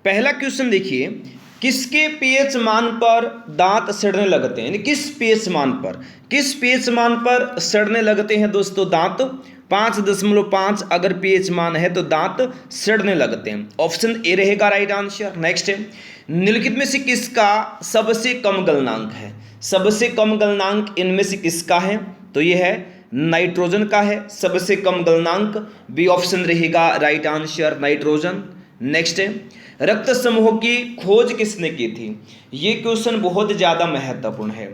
पहला क्वेश्चन देखिए, किसके पीएच मान पर दांत सड़ने लगते हैं, यानी किस पीएच मान पर सड़ने लगते हैं दोस्तों दांत? 5.5 अगर पीएच मान है तो दांत सड़ने लगते हैं। ऑप्शन ए रहेगा राइट आंसर। नेक्स्ट है, निम्नलिखित में से किसका सबसे कम गलनांक है? सबसे कम गलनांक इनमें से किसका है? तो ये है नाइट्रोजन का है सबसे कम गलनांक। बी ऑप्शन रहेगा राइट आंसर, नाइट्रोजन। नेक्स्ट है, रक्त समूह की खोज किसने की थी? ये क्वेश्चन बहुत ज़्यादा महत्वपूर्ण है।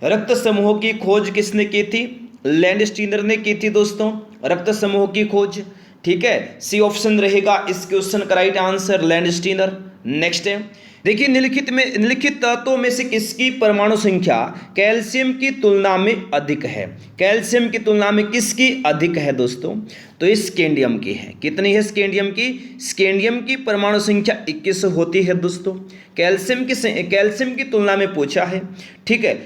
रक्त समूह की खोज किसने की थी? लैंडस्टीनर ने की थी दोस्तों रक्त समूह की खोज। ठीक है, सी ऑप्शन रहेगा इस क्वेश्चन का राइट आंसर, लैंडस्टीनर। नेक्स्ट है, देखिए निम्नलिखित तत्वों में से किसकी परमाणु संख्या कैल्शियम की तुलना में अधिक है? कैल्शियम की तुलना में किसकी अधिक है दोस्तों? तो ये स्कैंडियम की है। कितनी है स्कैंडियम की? स्कैंडियम की परमाणु संख्या 21 होती है दोस्तों। कैल्शियम की तुलना में पूछा है। ठीक है,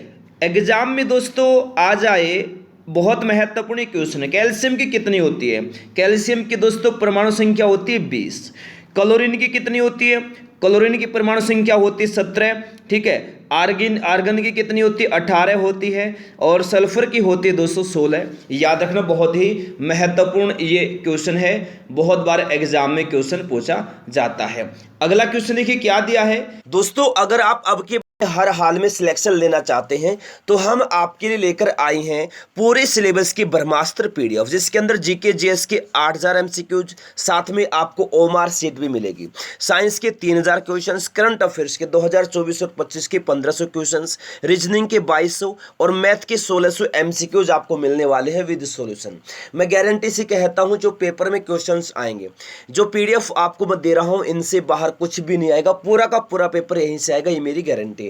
एग्जाम में दोस्तों आ जाए, बहुत महत्वपूर्ण क्वेश्चन है। कैल्शियम की कितनी होती है? कैल्शियम की दोस्तों परमाणु संख्या होती है 20। क्लोरीन की कितनी होती है? क्लोरीन की परमाणु संख्या होती है 17। ठीक है, आर्गन की कितनी होती है? 18 होती है। और सल्फर की होती है 216। याद रखना, बहुत ही महत्वपूर्ण ये क्वेश्चन है, बहुत बार एग्जाम में क्वेश्चन पूछा जाता है। अगला क्वेश्चन देखिए क्या दिया है दोस्तों, अगर आप अब के हर हाल में सिलेक्शन लेना चाहते हैं तो हम आपके लिए लेकर आए हैं पूरे सिलेबस की ब्रह्मास्त्र पीडीएफ, जिसके अंदर जीके जीएस के 8000 एमसीक्यूज, साथ में आपको ओमार सीट भी मिलेगी। साइंस के 3000 क्वेश्चंस, करंट अफेयर्स के 2024 और 25 के 1500 क्वेश्चंस, रीजनिंग के 2200 और मैथ के 1600 एमसीक्यूज आपको मिलने वाले हैं विद सॉल्यूशन। मैं गारंटी से कहता हूं जो पेपर में क्वेश्चंस आएंगे, जो पीडीएफ आपको मैं दे रहा हूं, इनसे बाहर कुछ भी नहीं आएगा। पूरा का पूरा पेपर यहीं से आएगा, ये मेरी गारंटी है।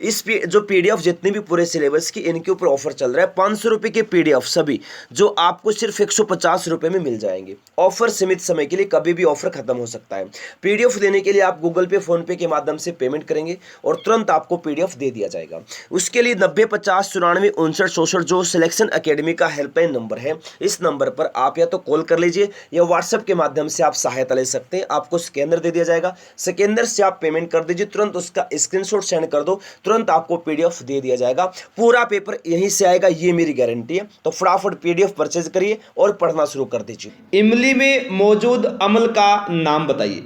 इस जो पीडीएफ जितने भी पूरे सिलेबस की, इनके ऊपर ऑफर चल रहा है। 500 रुपए के पीडीएफ सभी जो आपको सिर्फ 150 रुपए में मिल जाएंगे। ऑफर सीमित समय के लिए, कभी भी ऑफर खत्म हो सकता है। पीडीएफ देने के लिए आप गूगल पे, फोन पे के माध्यम से पेमेंट करेंगे और तुरंत आपको पीडीएफ दे दिया जाएगा। उसके लिए 90 50 94 59 64 जो सिलेक्शन एकेडमी का हेल्पलाइन नंबर है, इस नंबर पर आप या तो कॉल कर लीजिए या व्हाट्सएप के माध्यम से आप सहायता ले सकते हैं। आपको स्कैनर दे दिया जाएगा, स्कैनर से आप पेमेंट कर दीजिए, तुरंत उसका स्क्रीनशॉट सेंड कर दो, तुरंत आपको पीडीएफ दे दिया जाएगा। पूरा पेपर यहीं से आएगा, ये मेरी गारंटी है। तो फटाफट पीडीएफ परचेज करिए और पढ़ना शुरू कर दीजिए। इमली में मौजूद अम्ल का नाम बताइए।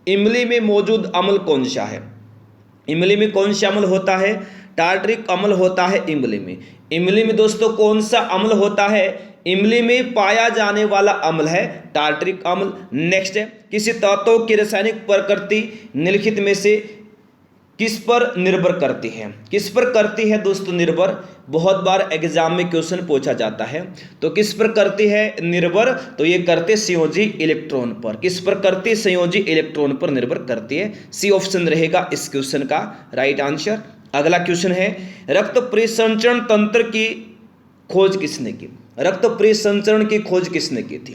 इमली में मौजूद अम्ल कौन सा है? इमली में कौन सा अम्ल होता है? टार्ट्रिक अम्ल होता है इमली में। इमली में दोस्तों कौन सा अम्ल होता है? इमली में पाया जाने वाला अम्ल है टार्ट्रिक अम्ल। नेक्स्ट है, किसी तत्व की रासायनिक प्रकृति निम्नलिखित में से किस पर निर्भर करती है? किस पर करती है दोस्तों निर्भर? बहुत बार एग्जाम में क्वेश्चन पूछा जाता है। तो किस पर करती है निर्भर? तो ये करते संयोजी इलेक्ट्रॉन पर। किस पर करती? संयोजी इलेक्ट्रॉन पर निर्भर करती है। सी ऑप्शन रहेगा इस क्वेश्चन का राइट आंसर। अगला क्वेश्चन है, रक्त परिसंचरण तंत्र की खोज किसने की? रक्त परिसंचरण की खोज किसने की थी?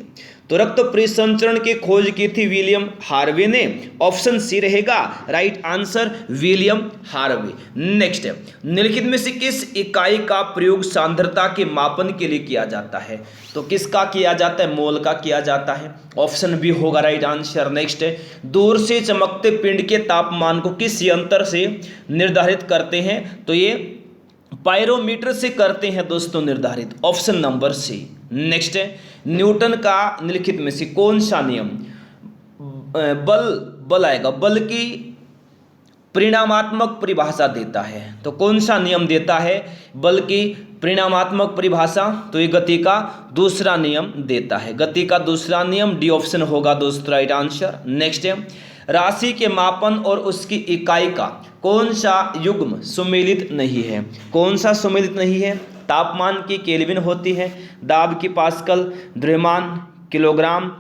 तो रक्त परिसंचरण की खोज की थी विलियम हार्वे ने। ऑप्शन सी रहेगा right answer, William Harvey. Next है, निम्नलिखित में से किस इकाई का प्रयोग सांद्रता के मापन के लिए किया जाता है? तो किसका किया जाता है? मोल का किया जाता है। ऑप्शन बी होगा राइट आंसर। नेक्स्ट है, दूर से चमकते पिंड के तापमान को किस यंत्र से निर्धारित करते हैं? तो ये पायरोमीटर से करते हैं दोस्तों निर्धारित। Option number c. नेक्स्ट है, न्यूटन का निम्नलिखित में से कौन सा नियम बल आएगा, बल की परिणामात्मक परिभाषा देता है? तो कौन सा नियम देता है बल की परिणामात्मक परिभाषा? तो ये गति का दूसरा नियम देता है। गति का दूसरा नियम, डी ऑप्शन होगा दोस्तों राइट आंसर। नेक्स्ट है, राशि के मापन और उसकी इकाई का कौन सा युग्म सुमेलित नहीं है? कौन सा सुमेलित नहीं है? तापमान की केल्विन होती है, दाब की पास्कल, द्रव्यमान किलोग्राम,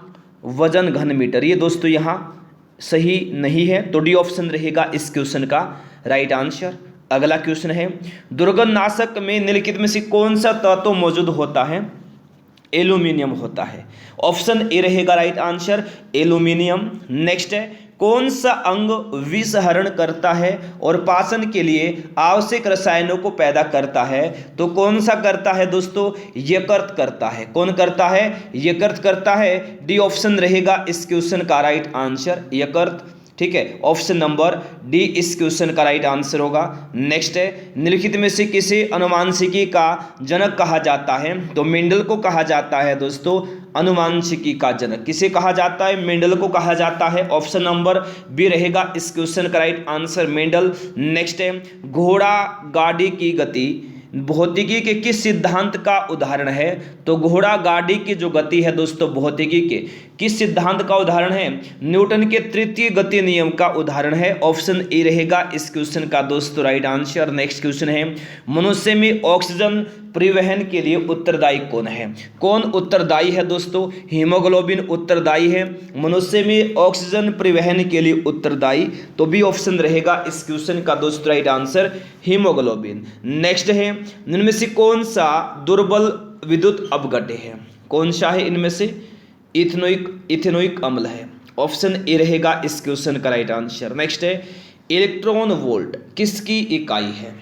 वजन घन मीटर। ये दोस्तों यहाँ सही नहीं है, तो डी ऑप्शन रहेगा इस क्वेश्चन का राइट आंसर। अगला क्वेश्चन है, दुर्गंधनाशक में निम्नलिखित में से कौन सा तत्व मौजूद होता है? एल्यूमिनियम होता है। ऑप्शन ए रहेगा राइट आंसर, एल्यूमिनियम। नेक्स्ट है, कौन सा अंग विषहरण करता है और पाचन के लिए आवश्यक रसायनों को पैदा करता है? तो कौन सा करता है दोस्तों? यकृत करता है। कौन करता है? यकृत करता है। डी ऑप्शन रहेगा इस क्वेश्चन का राइट आंसर, यकृत। ठीक है, ऑप्शन नंबर डी इस क्वेश्चन का राइट आंसर होगा। नेक्स्ट है, निम्नलिखित में से किसे अनुमानशिकी का जनक कहा जाता है? तो मेंडल को कहा जाता है दोस्तों अनुमानशिकी का जनक। किसे कहा जाता है? मेंडल को कहा जाता है। ऑप्शन नंबर बी रहेगा इस क्वेश्चन का राइट आंसर, मेंडल। नेक्स्ट है, घोड़ा गाड़ी की गति भौतिकी के किस सिद्धांत का उदाहरण है? तो घोड़ा गाड़ी की जो गति है दोस्तों भौतिकी के किस सिद्धांत का उदाहरण है? न्यूटन के तृतीय गति नियम का उदाहरण है। ऑप्शन ए रहेगा इस क्वेश्चन का दोस्तों राइट आंसर। नेक्स्ट क्वेश्चन है, मनुष्य में ऑक्सीजन परिवहन के लिए उत्तरदायी कौन है? कौन उत्तरदायी है दोस्तों? हीमोग्लोबिन उत्तरदायी है मनुष्य में ऑक्सीजन परिवहन के लिए उत्तरदायी, तो बी ऑप्शन रहेगा इस क्वेश्चन का दोस्तों राइट आंसर, हीमोग्लोबिन। नेक्स्ट है, इनमें से कौन सा दुर्बल विद्युत अपघट्य है? कौन सा है इनमें से? इथेनोइक अम्ल है। ऑप्शन ए रहेगा इस क्वेश्चन का राइट आंसर। नेक्स्ट है, इलेक्ट्रॉन वोल्ट किसकी इकाई है?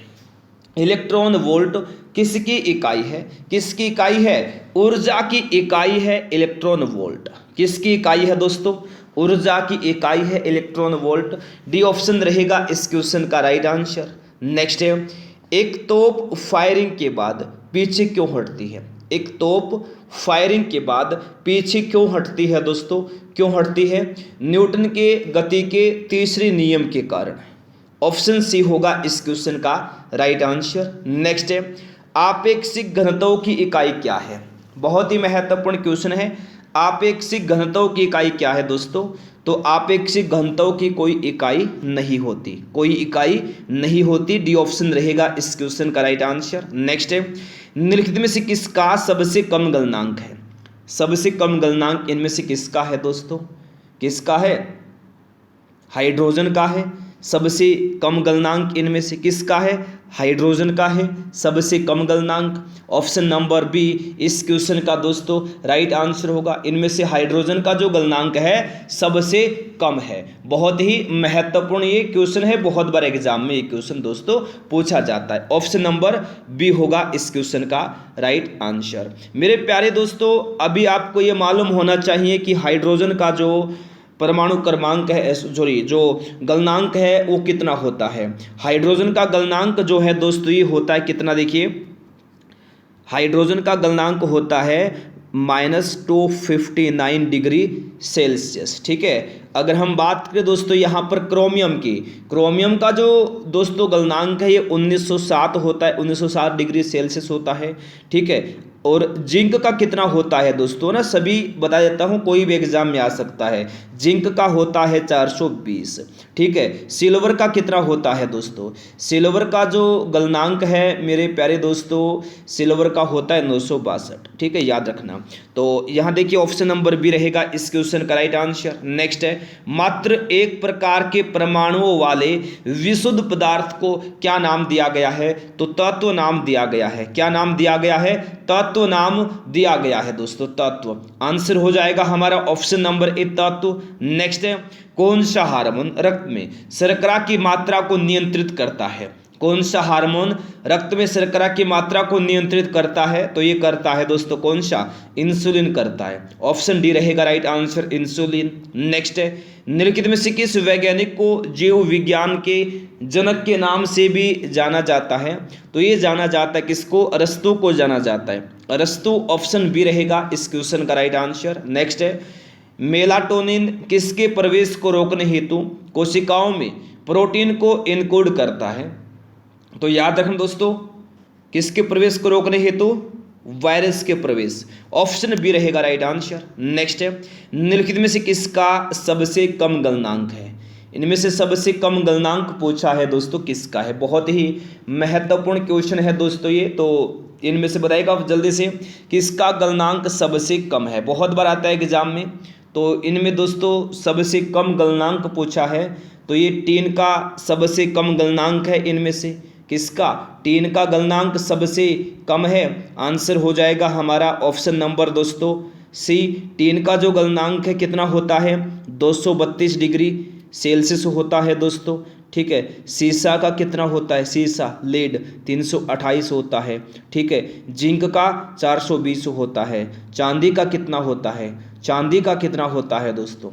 इलेक्ट्रॉन वोल्ट किसकी इकाई है? किसकी इकाई है? ऊर्जा की इकाई है इलेक्ट्रॉन वोल्ट। किसकी इकाई है दोस्तों? ऊर्जा की इकाई है इलेक्ट्रॉन वोल्ट। डी ऑप्शन रहेगा इस क्वेश्चन का राइट आंसर। नेक्स्ट है, एक तोप फायरिंग के बाद पीछे क्यों हटती है? एक तोप फायरिंग के बाद पीछे क्यों हटती है दोस्तों? क्यों हटती है? न्यूटन के गति के तीसरे नियम के कारण। ऑप्शन सी होगा इस क्वेश्चन का राइट आंसर। नेक्स्ट है, आपेक्षिक घनत्व की इकाई क्या है? बहुत ही महत्वपूर्ण क्वेश्चन है। आपेक्षिक घनत्व की इकाई क्या है दोस्तों? तो आपेक्षिक घनत्व की कोई इकाई नहीं होती, कोई इकाई नहीं होती। डी ऑप्शन रहेगा इस क्वेश्चन का राइट आंसर। नेक्स्ट है, निम्नलिखित में से किसका सबसे कम गलनांक है? सबसे कम गलनांक इनमें से किसका है दोस्तों? किसका है? हाइड्रोजन का है। सबसे कम गलनांक इनमें से किसका है? हाइड्रोजन का है सबसे कम गलनांक। ऑप्शन नंबर बी इस क्वेश्चन का दोस्तों राइट आंसर होगा। इनमें से हाइड्रोजन का जो गलनांक है सबसे कम है। बहुत ही महत्वपूर्ण ये क्वेश्चन है, बहुत बार एग्जाम में ये क्वेश्चन दोस्तों पूछा जाता है। ऑप्शन नंबर बी होगा इस क्वेश्चन का राइट आंसर। मेरे प्यारे दोस्तों, अभी आपको ये मालूम होना चाहिए कि हाइड्रोजन का जो परमाणु क्रमांक है, सॉरी जो गलनांक है वो कितना होता है। हाइड्रोजन का गलनांक जो है दोस्तों ये होता है कितना, देखिए हाइड्रोजन का गलनांक होता है -259 डिग्री सेल्सियस। ठीक है, अगर हम बात करें दोस्तों यहाँ पर क्रोमियम की, क्रोमियम का जो दोस्तों गलनांक है ये 1907 होता है, 1907 डिग्री सेल्सियस होता है। ठीक है, और जिंक का कितना होता है दोस्तों, ना सभी बता देता हूँ, कोई भी एग्जाम में आ सकता है। जिंक का होता है 420। ठीक है, सिल्वर का कितना होता है दोस्तों? सिल्वर का जो गलनांक है मेरे प्यारे दोस्तों, सिल्वर का होता है 962। ठीक है, याद रखना। तो यहाँ देखिए ऑप्शन नंबर बी रहेगा इस क्वेश्चन का राइट आंसर। नेक्स्ट है, मात्र एक प्रकार के परमाणुओं वाले विशुद्ध पदार्थ को क्या नाम दिया गया है? तो तत्व नाम दिया गया है। क्या नाम दिया गया है? तत्व नाम दिया गया है दोस्तों, तत्व। आंसर हो जाएगा हमारा ऑप्शन नंबर ए तत्व। नेक्स्ट है, कौन सा हार्मोन रक्त में शर्करा की मात्रा को नियंत्रित करता है? कौन सा हार्मोन रक्त में शर्करा की मात्रा को नियंत्रित करता है? तो ये करता है दोस्तों कौन सा? इंसुलिन करता है। ऑप्शन डी रहेगा राइट आंसर, इंसुलिन। नेक्स्ट है, निम्नलिखित में से किस वैज्ञानिक को जीव विज्ञान के जनक के नाम से भी जाना जाता है? तो ये जाना जाता है किसको? अरस्तु को जाना जाता है, अरस्तु। ऑप्शन बी रहेगा इस क्वेश्चन का राइट आंसर। नेक्स्ट है, मेलाटोनिन किसके प्रवेश को रोकने हेतु कोशिकाओं में प्रोटीन को इनकोड करता है? तो याद रखना दोस्तों, किसके प्रवेश को रोकने हेतु? वायरस के प्रवेश। ऑप्शन बी रहेगा राइट आंसर। नेक्स्ट है, निम्नलिखित में से किसका सबसे कम गलनांक है? इनमें से सबसे कम गलनांक पूछा है दोस्तों किसका है? बहुत ही महत्वपूर्ण क्वेश्चन है दोस्तों ये, तो इनमें से बताइएगा जल्दी से किसका गलनांक सबसे कम है। बहुत बार आता है एग्जाम में, तो इनमें दोस्तों सबसे कम गलनांक पूछा है, तो ये टीन का सबसे कम गलनांक है। इनमें से किसका? टीन का गलनांक सबसे कम है। आंसर हो जाएगा हमारा ऑप्शन नंबर दोस्तों सी। टीन का जो गलनांक है कितना होता है? 232 डिग्री सेल्सियस होता है दोस्तों। ठीक है, सीसा का कितना होता है? सीसा लेड 328 होता है। ठीक है, जिंक का 420 होता है। चांदी का कितना होता है? चांदी का कितना होता है दोस्तों?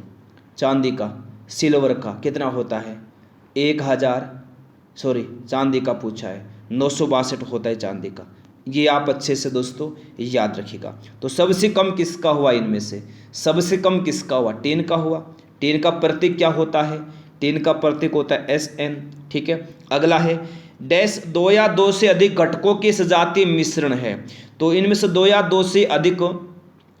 चांदी का सिल्वर का कितना होता है 1000, सॉरी चांदी का पूछा है 962 होता है चांदी का। ये आप अच्छे से दोस्तों याद रखिएगा। तो सबसे कम किसका हुआ इनमें से, सबसे कम किसका हुआ, टिन का हुआ। टिन का प्रतीक क्या होता है, टिन का प्रतीक होता है SN। ठीक है, अगला है डैश 2 या 2 से अधिक घटकों के सजातीय मिश्रण है। तो इनमें से 2 या 2 से अधिक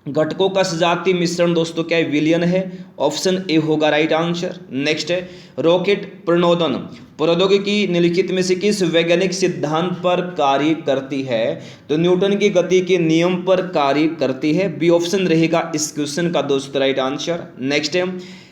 घटकों का सजातीय मिश्रण दोस्तों क्या है, विलयन है। ऑप्शन ए होगा राइट आंसर। नेक्स्ट है रॉकेट प्रणोदन प्रौद्योगिकी निम्नलिखित में से किस वैज्ञानिक सिद्धांत पर कार्य करती है। तो न्यूटन की गति के नियम पर कार्य करती है। बी ऑप्शन रहेगा इस क्वेश्चन का दोस्तों राइट आंसर। नेक्स्ट है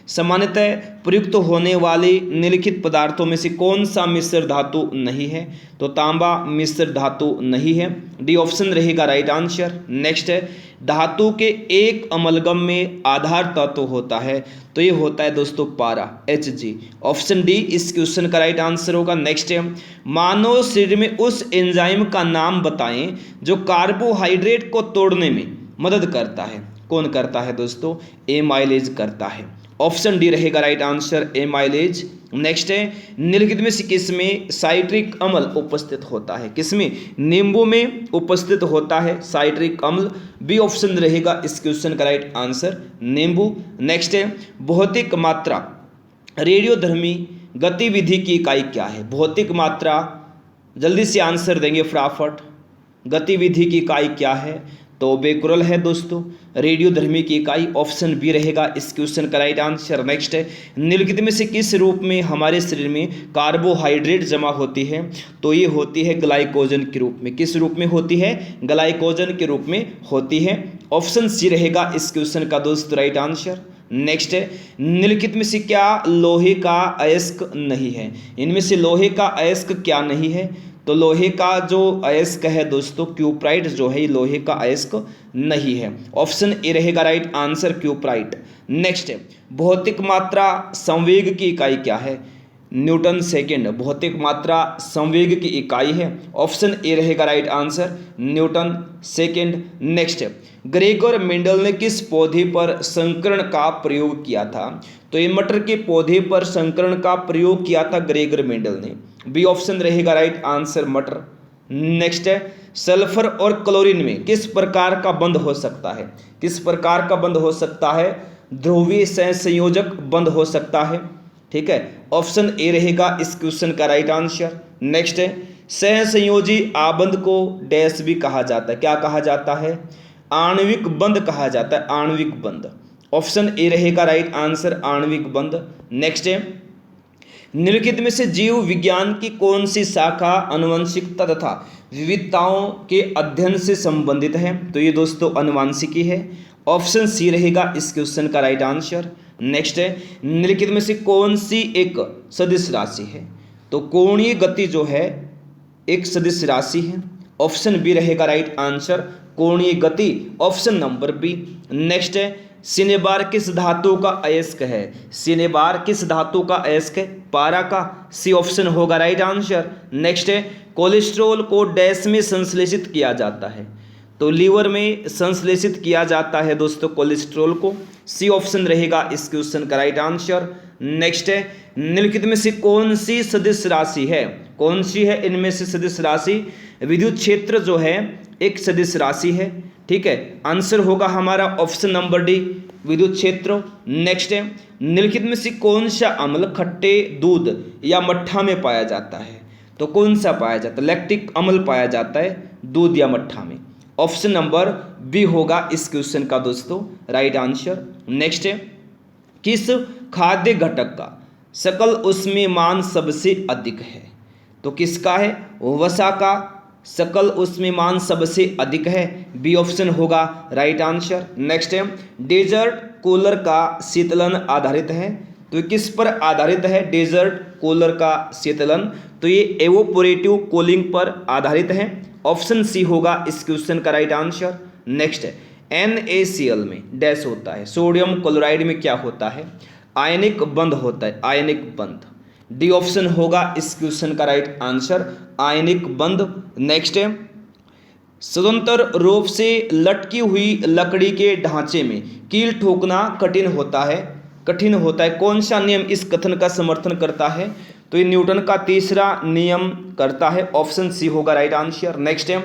सामान्यतः प्रयुक्त होने वाली निम्नलिखित पदार्थों में से कौन सा मिश्र धातु नहीं है। तो तांबा मिश्र धातु नहीं है। डी ऑप्शन रहेगा राइट आंसर। नेक्स्ट है धातु के एक अमलगम में आधार तत्व होता है। तो ये होता है दोस्तों पारा Hg। ऑप्शन डी इस क्वेश्चन का राइट आंसर होगा। नेक्स्ट है मानव शरीर में उस एंजाइम का नाम बताएं जो कार्बोहाइड्रेट को तोड़ने में मदद करता है। कौन करता है दोस्तों, एमाइलेज करता है। ऑप्शन डी रहेगा राइट आंसर एमाइलेज। नेक्स्ट है निम्नलिखित में से किसमें साइट्रिक अम्ल उपस्थित होता है, किसमें, नींबू में उपस्थित होता है साइट्रिक अम्ल। बी ऑप्शन रहेगा इस क्वेश्चन का राइट आंसर नींबू। नेक्स्ट है भौतिक मात्रा रेडियोधर्मी गतिविधि की इकाई क्या है। भौतिक मात्रा, जल्दी से आंसर देंगे फटाफट, गतिविधि की इकाई क्या है। तो बेकुरल है दोस्तों रेडियोधर्मी की इकाई। ऑप्शन बी रहेगा इस क्वेश्चन का राइट आंसर। नेक्स्ट है निम्नलिखित में से किस रूप में हमारे शरीर में कार्बोहाइड्रेट जमा होती है। तो ये होती है ग्लाइकोजन के रूप में। किस रूप में होती है, ग्लाइकोजन के रूप में होती है। ऑप्शन सी रहेगा इस क्वेश्चन का दोस्तों राइट आंसर। नेक्स्ट है निम्नलिखित में से क्या लोहे का अयस्क नहीं है। इनमें से लोहे का अयस्क क्या नहीं है। तो लोहे का जो अयस्क है दोस्तों क्यूप्राइट जो है, ये लोहे का अयस्क नहीं है। ऑप्शन ए रहेगा राइट आंसर क्यूप्राइट। नेक्स्ट है भौतिक मात्रा संवेग की इकाई क्या है। न्यूटन सेकेंड भौतिक मात्रा संवेग की इकाई है। ऑप्शन ए रहेगा right answer Newton second. Next है ग्रेगर मेंडल ने किस पौधे पर संकरण का प्रयोग किया था। तो ये मटर के पौधे पर संकरण का प्रयोग किया था ग्रेगर मेंडल ने। बी ऑप्शन रहेगा राइट आंसर मटर। नेक्स्ट है सल्फर और क्लोरीन में किस प्रकार का बंध हो सकता है। किस प्रकार का बंध हो सकता है, ध्रुवीय सहसंयोजक बंध हो सकता है। ठीक है, ऑप्शन ए रहेगा इस क्वेश्चन का राइट आंसर। नेक्स्ट है सहसंयोजी आबंध को डैश भी कहा जाता है। क्या कहा जाता है, आणविक बंध कहा जाता है, आणविक बंध। ऑप्शन ए रहेगा राइट आंसर आणविक बंध। नेक्स्ट है निम्नलिखित में से जीव विज्ञान की कौन सी शाखा आनुवंशिकता तथा विविधताओं के अध्ययन से संबंधित है। तो ये दोस्तों आनुवंशिकी है। ऑप्शन सी रहेगा इस क्वेश्चन का राइट आंसर। नेक्स्ट है निम्नलिखित में से कौन सी एक सदिश राशि है। तो कोणीय गति जो है एक सदिश राशि है। ऑप्शन बी रहेगा राइट आंसर कोणीय गति। Option number b. नेक्स्ट है सिनेबार किस धातु का अयस्क है। सिनेबार किस धातु का अयस्क है, पारा का। सी ऑप्शन होगा राइट आंसर। नेक्स्ट है कोलेस्ट्रॉल को डैश में संश्लेषित किया जाता है। तो लीवर में संश्लेषित किया जाता है दोस्तों कोलेस्ट्रॉल को। सी ऑप्शन रहेगा इस क्वेश्चन का राइट आंसर। नेक्स्ट है निम्नलिखित में से कौन सी सदिश राशि है, कौन सी है इनमें से सदिश राशि। विद्युत क्षेत्र जो है एक सदिश राशि है। ठीक है, आंसर होगा हमारा ऑप्शन नंबर डी विद्युत क्षेत्र। नेक्स्ट है निम्नलिखित में से कौन सा अम्ल खट्टे दूध या मट्ठा में पाया जाता है। तो कौन सा पाया जाता है, लैक्टिक अम्ल पाया जाता है दूध या मट्ठा में। ऑप्शन नंबर बी होगा इस क्वेश्चन का दोस्तों राइट आंसर। नेक्स्ट है किस खाद्य घटक का सकल उष्मीयमान सबसे अधिक है। तो किसका है, वसा का सकल उष्मीयमान सबसे अधिक है। बी ऑप्शन होगा राइट आंसर। नेक्स्ट है डेजर्ट कूलर का शीतलन आधारित है। तो किस पर आधारित है, डेजर्ट कूलर का शीतलन। तो ये एवोपोरेटिव कूलिंग पर आधारित है। ऑप्शन सी होगा इस क्वेश्चन का राइट आंसर। नेक्स्ट है NaCl में डैश होता है, सोडियम क्लोराइड में क्या होता है, आयनिक बंध होता है, आयनिक बंध। डी ऑप्शन होगा इस क्वेश्चन का राइट आंसर आयनिक बंध। नेक्स्ट है स्वतंत्र रूप से लटकी हुई लकड़ी के ढांचे में कील ठोकना कठिन होता है। कठिन होता है। कौन सा नियम इस कथन का समर्थन करता है? तो ये न्यूटन का तीसरा नियम करता है। ऑप्शन सी होगा राइट आंसर। नेक्स्ट है,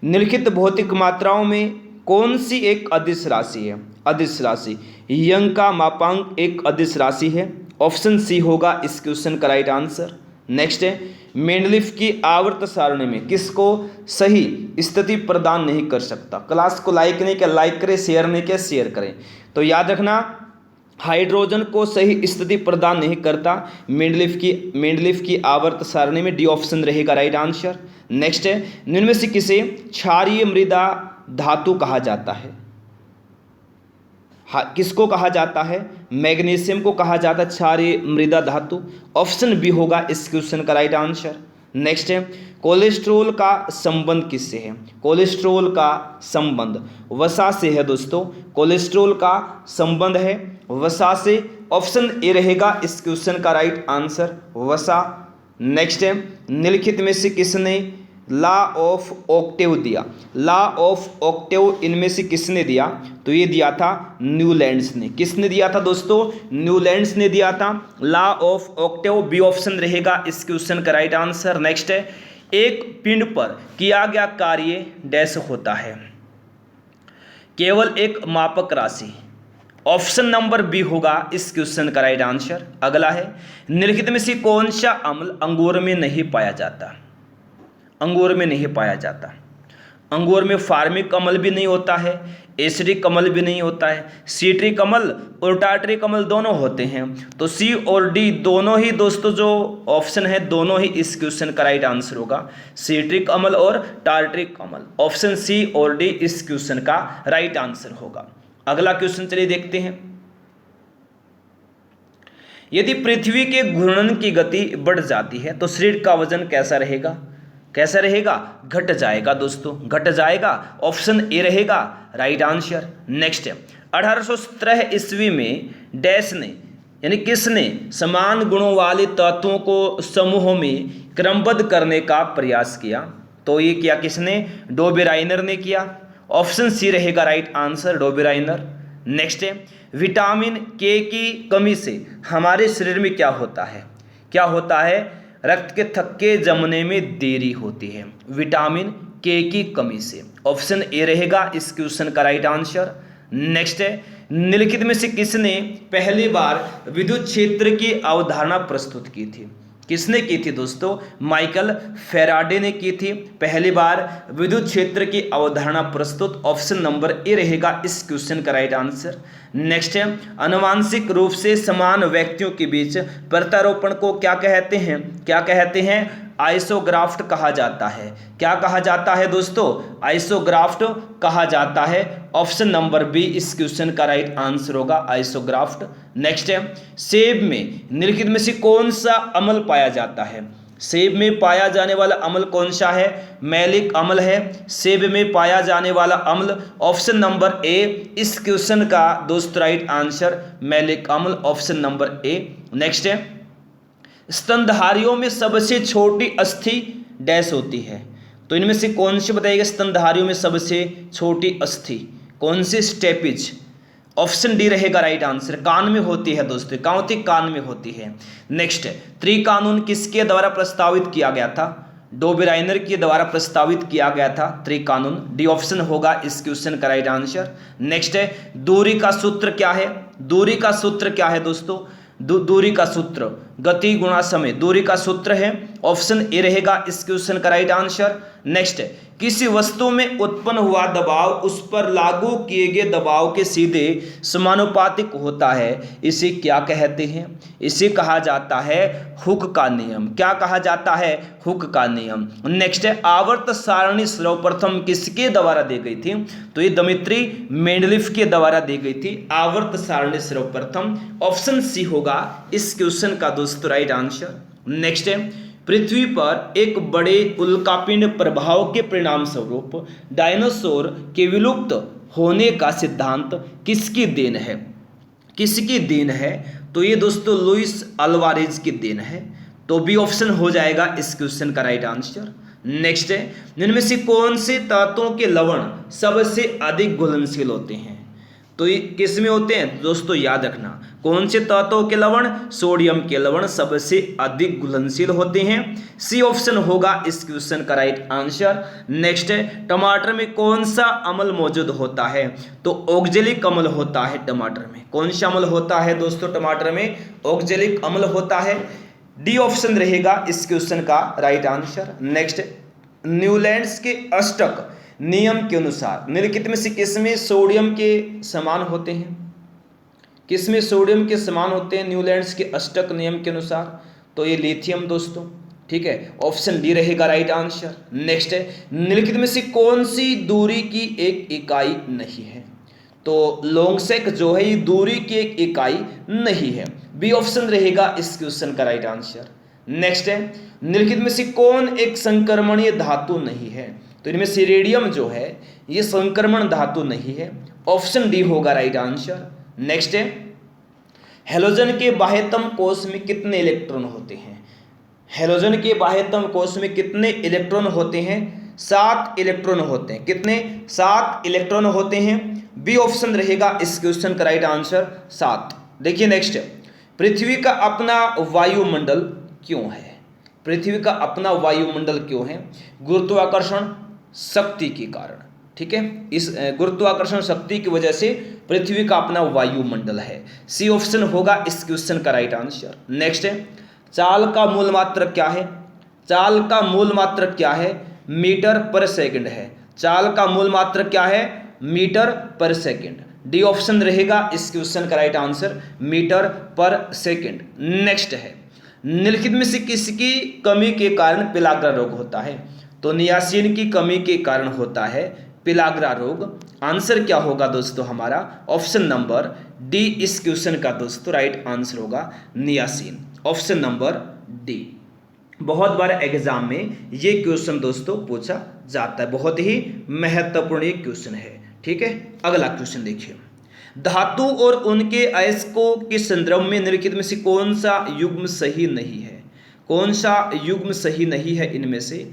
निम्नलिखित भौतिक मात्राओं में कौन सी एक अदिश राशि है? अदिश राशि, यंग का मापांक एक अदिश राशि है। ऑप्शन सी होगा इस क्वेश्चन का राइट आंसर। नेक्स्ट है, मेंडलीफ की आवर्त सारणी में किसको सही स्थिति प्रदान नहीं कर सकता? क्लास को लाइक नहीं किया लाइक करें, शेयर नहीं किया शेयर करें। तो याद रखना, हाइड्रोजन को सही स्थिति प्रदान नहीं करता मेंडलीफ की आवर्त सारणी में। डी ऑप्शन रहेगा राइट आंसर। नेक्स्ट है, निम्न में से किसे क्षारीय मृदा धातु कहा जाता है? किसको कहा जाता है? मैग्नीशियम को कहा जाता है क्षारीय मृदा धातु। ऑप्शन बी होगा इस क्वेश्चन का राइट आंसर। नेक्स्ट है, कोलेस्ट्रॉल का संबंध किससे है? कोलेस्ट्रॉल का संबंध वसा से है दोस्तों। कोलेस्ट्रॉल का संबंध है वसा से। ऑप्शन ए रहेगा इस क्वेश्चन का राइट आंसर, वसा। नेक्स्ट है, निम्नलिखित में से किसने लॉ ऑफ ऑक्टेव दिया? लॉ ऑफ ऑक्टेव इनमें से किसने दिया? तो ये दिया था न्यूलैंड्स ने। किसने दिया था दोस्तों? न्यूलैंड्स ने दिया था law of octave. B option रहेगा इस क्वेश्चन का राइट आंसर। नेक्स्ट है, एक पिंड पर किया गया कार्य डैश होता है? केवल एक मापक राशि। ऑप्शन नंबर बी होगा इस क्वेश्चन का राइट आंसर। अगला है, निम्नलिखित में से कौन सा अम्ल अंगूर में नहीं पाया जाता? अंगूर में नहीं पाया जाता। अंगूर में फार्मिक अम्ल भी नहीं होता है, एसिडिक अम्ल भी नहीं होता है। सीट्रिक अम्ल और टार्टरिक अम्ल दोनों होते हैं। तो सी और डी दोनों ही दोस्तों जो ऑप्शन है दोनों ही इस क्वेश्चन का राइट आंसर होगा, सीट्रिक अम्ल और टार्टरिक अम्ल। ऑप्शन सी और डी इस क्वेश्चन का राइट आंसर होगा। अगला क्वेश्चन चलिए देखते हैं। यदि पृथ्वी के घूर्णन की गति बढ़ जाती है तो शरीर का वजन कैसा रहेगा? कैसा रहेगा? घट जाएगा दोस्तों, घट जाएगा। ऑप्शन ए रहेगा राइट आंसर। नेक्स्ट है, 1817 ईस्वी में डैश ने यानी किसने समान गुणों वाले तत्वों को समूहों में क्रमबद्ध करने का प्रयास किया? तो ये किया किसने? डोबेराइनर ने किया। ऑप्शन सी रहेगा राइट आंसर, डोबेराइनर। नेक्स्ट है, विटामिन के की कमी से हमारे शरीर में क्या होता है? क्या होता है? रक्त के थक्के जमने में देरी होती है, विटामिन के की कमी से। ऑप्शन ए रहेगा इस क्वेश्चन का राइट आंसर। नेक्स्ट है, निम्नलिखित में से किसने पहली बार विद्युत क्षेत्र की अवधारणा प्रस्तुत की थी? किसने की थी दोस्तों? माइकल फेराडे ने की थी पहली बार विद्युत क्षेत्र की अवधारणा प्रस्तुत। ऑप्शन नंबर ए रहेगा इस क्वेश्चन का राइट आंसर। नेक्स्ट है, आनुवांशिक रूप से समान व्यक्तियों के बीच प्रत्यारोपण को क्या कहते हैं? क्या कहते हैं? आइसोग्राफ्ट कहा जाता है। क्या कहा जाता है दोस्तों? आइसोग्राफ्ट कहा जाता है। ऑप्शन नंबर बी इस क्वेश्चन का राइट आंसर होगा, आइसोग्राफ्ट। नेक्स्ट है, सेब में निम्नलिखित में से कौन सा अम्ल पाया जाता है? सेब में पाया जाने वाला अम्ल कौन सा है? मैलिक अम्ल है सेब में पाया जाने वाला अम्ल। ऑप्शन नंबर ए इस क्वेश्चन का दोस्त राइट आंसर, मैलिक अम्ल। Option number A. नेक्स्ट है, स्तनधारियों में सबसे छोटी अस्थि डैश होती है? तो इनमें से कौन सी बताइएगा? स्तनधारियों में सबसे छोटी अस्थि कौन सी? स्टेपिज। ऑप्शन डी रहेगा राइट आंसर। कान में होती है दोस्तों, कहाँ होती? कान में होती है। नेक्स्ट है, त्रिकानून किसके द्वारा प्रस्तावित किया गया था? डोबेराइनर के द्वारा प्रस्तावित किया गया था त्रिकानून। डी ऑप्शन होगा इस क्वेश्चन का राइट आंसर। नेक्स्ट है, दूरी का सूत्र क्या है? दूरी का सूत्र क्या है दोस्तों? दूरी का सूत्र गति गुणा समय, दूरी का सूत्र है। ऑप्शन ए रहेगा इस क्वेश्चन का राइट आंसर। नेक्स्ट है, किसी वस्तु में उत्पन्न हुआ दबाव उस पर लागू किए गए दबाव के सीधे समानुपातिक होता है, इसे क्या कहते हैं? इसे कहा जाता है हुक का नियम। क्या कहा जाता है? हुक का नियम। नेक्स्ट है, आवर्त सारणी सर्वप्रथम किसके द्वारा दी गई थी? तो ये दमित्री मेंडलीफ के द्वारा दी गई थी आवर्त सारणी सर्वप्रथम। ऑप्शन सी होगा इस क्वेश्चन का दोस्तों राइट आंसर। नेक्स्ट है, पृथ्वी पर एक बड़े उल्कापिंड प्रभाव के परिणाम स्वरूप डायनासोर के विलुप्त होने का सिद्धांत किसकी देन है? किसकी देन है? तो ये दोस्तों लुइस अल्वारेज की देन है। तो बी ऑप्शन हो जाएगा इस क्वेश्चन का राइट आंसर। नेक्स्ट है, इनमें से कौन से तत्वों के लवण सबसे अधिक घुलनशील होते हैं? तो ये किस में होते हैं दोस्तों? याद रखना, कौन से तत्वों के लवण? सोडियम के लवण सबसे अधिक घुलनशील होते हैं। सी ऑप्शन होगा इस क्वेश्चन का राइट आंसर। नेक्स्ट है, टमाटर में कौन सा अम्ल मौजूद होता है? तो ऑक्जेलिक अम्ल होता है टमाटर में। कौन सा अम्ल होता है दोस्तों टमाटर में? ऑक्जेलिक अम्ल होता है। डी ऑप्शन रहेगा इस क्वेश्चन का राइट आंसर। नेक्स्ट, न्यूलैंड्स के अष्टक नियम के अनुसार निम्नलिखित में से किसमें सोडियम के समान होते हैं? किसमें सोडियम के समान होते हैं न्यूलैंड्स के अष्टक नियम के अनुसार? तो ये लिथियम दोस्तों, ठीक है, ऑप्शन डी रहेगा राइट आंसर। नेक्स्ट है, निम्नलिखित में से कौन सी दूरी की एक इकाई नहीं है? तो लॉन्गसेक जो है ये दूरी की एक इकाई नहीं है। बी ऑप्शन रहेगा इस क्वेश्चन का राइट आंसर। नेक्स्ट है, निम्नलिखित में से कौन एक संक्रमणीय धातु नहीं है? तो इनमें से रेडियम जो है ये संक्रमण धातु नहीं है। ऑप्शन डी होगा राइट आंसर। नेक्स्ट है, हेलोजन के बाह्यतम कोश में कितने इलेक्ट्रॉन होते हैं? हेलोजन के बाह्यतम कोश में कितने इलेक्ट्रॉन होते हैं? 7 इलेक्ट्रॉन होते हैं। कितने? 7 इलेक्ट्रॉन होते हैं। बी ऑप्शन रहेगा इस क्वेश्चन का राइट आंसर 7। देखिए नेक्स्ट, पृथ्वी का अपना वायुमंडल क्यों है? पृथ्वी का अपना वायुमंडल क्यों है? गुरुत्वाकर्षण शक्ति के कारण, ठीक है, इस गुरुत्वाकर्षण शक्ति की वजह से पृथ्वी का अपना वायुमंडल है। सी ऑप्शन होगा इस क्वेश्चन का राइट आंसर। नेक्स्ट है, चाल का मूल मात्रक क्या है? चाल का मूल मात्रक क्या है? मीटर पर सेकंड है। चाल का मूल मात्रक क्या है? मीटर पर सेकंड। डी ऑप्शन रहेगा इस क्वेश्चन का राइट आंसर, मीटर पर सेकंड। नेक्स्ट है, निम्नलिखित में से किसकी कमी के कारण पिलाग्रा रोग होता है? तो नियासिन की कमी के कारण होता है पिलाग्रा रोग। आंसर क्या होगा दोस्तों हमारा? ऑप्शन नंबर डी इस क्वेश्चन का दोस्तों राइट आंसर होगा, नियासिन। Option number D. बहुत बार एग्जाम में ये क्वेश्चन दोस्तों पूछा जाता है, बहुत ही महत्वपूर्ण ये क्वेश्चन है, ठीक है। अगला क्वेश्चन देखिए, धातु और उनके अयस्कों के संदर्भ में निम्नलिखित में से कौन सा युग्म सही नहीं है? कौन सा युग्म सही नहीं है इनमें से?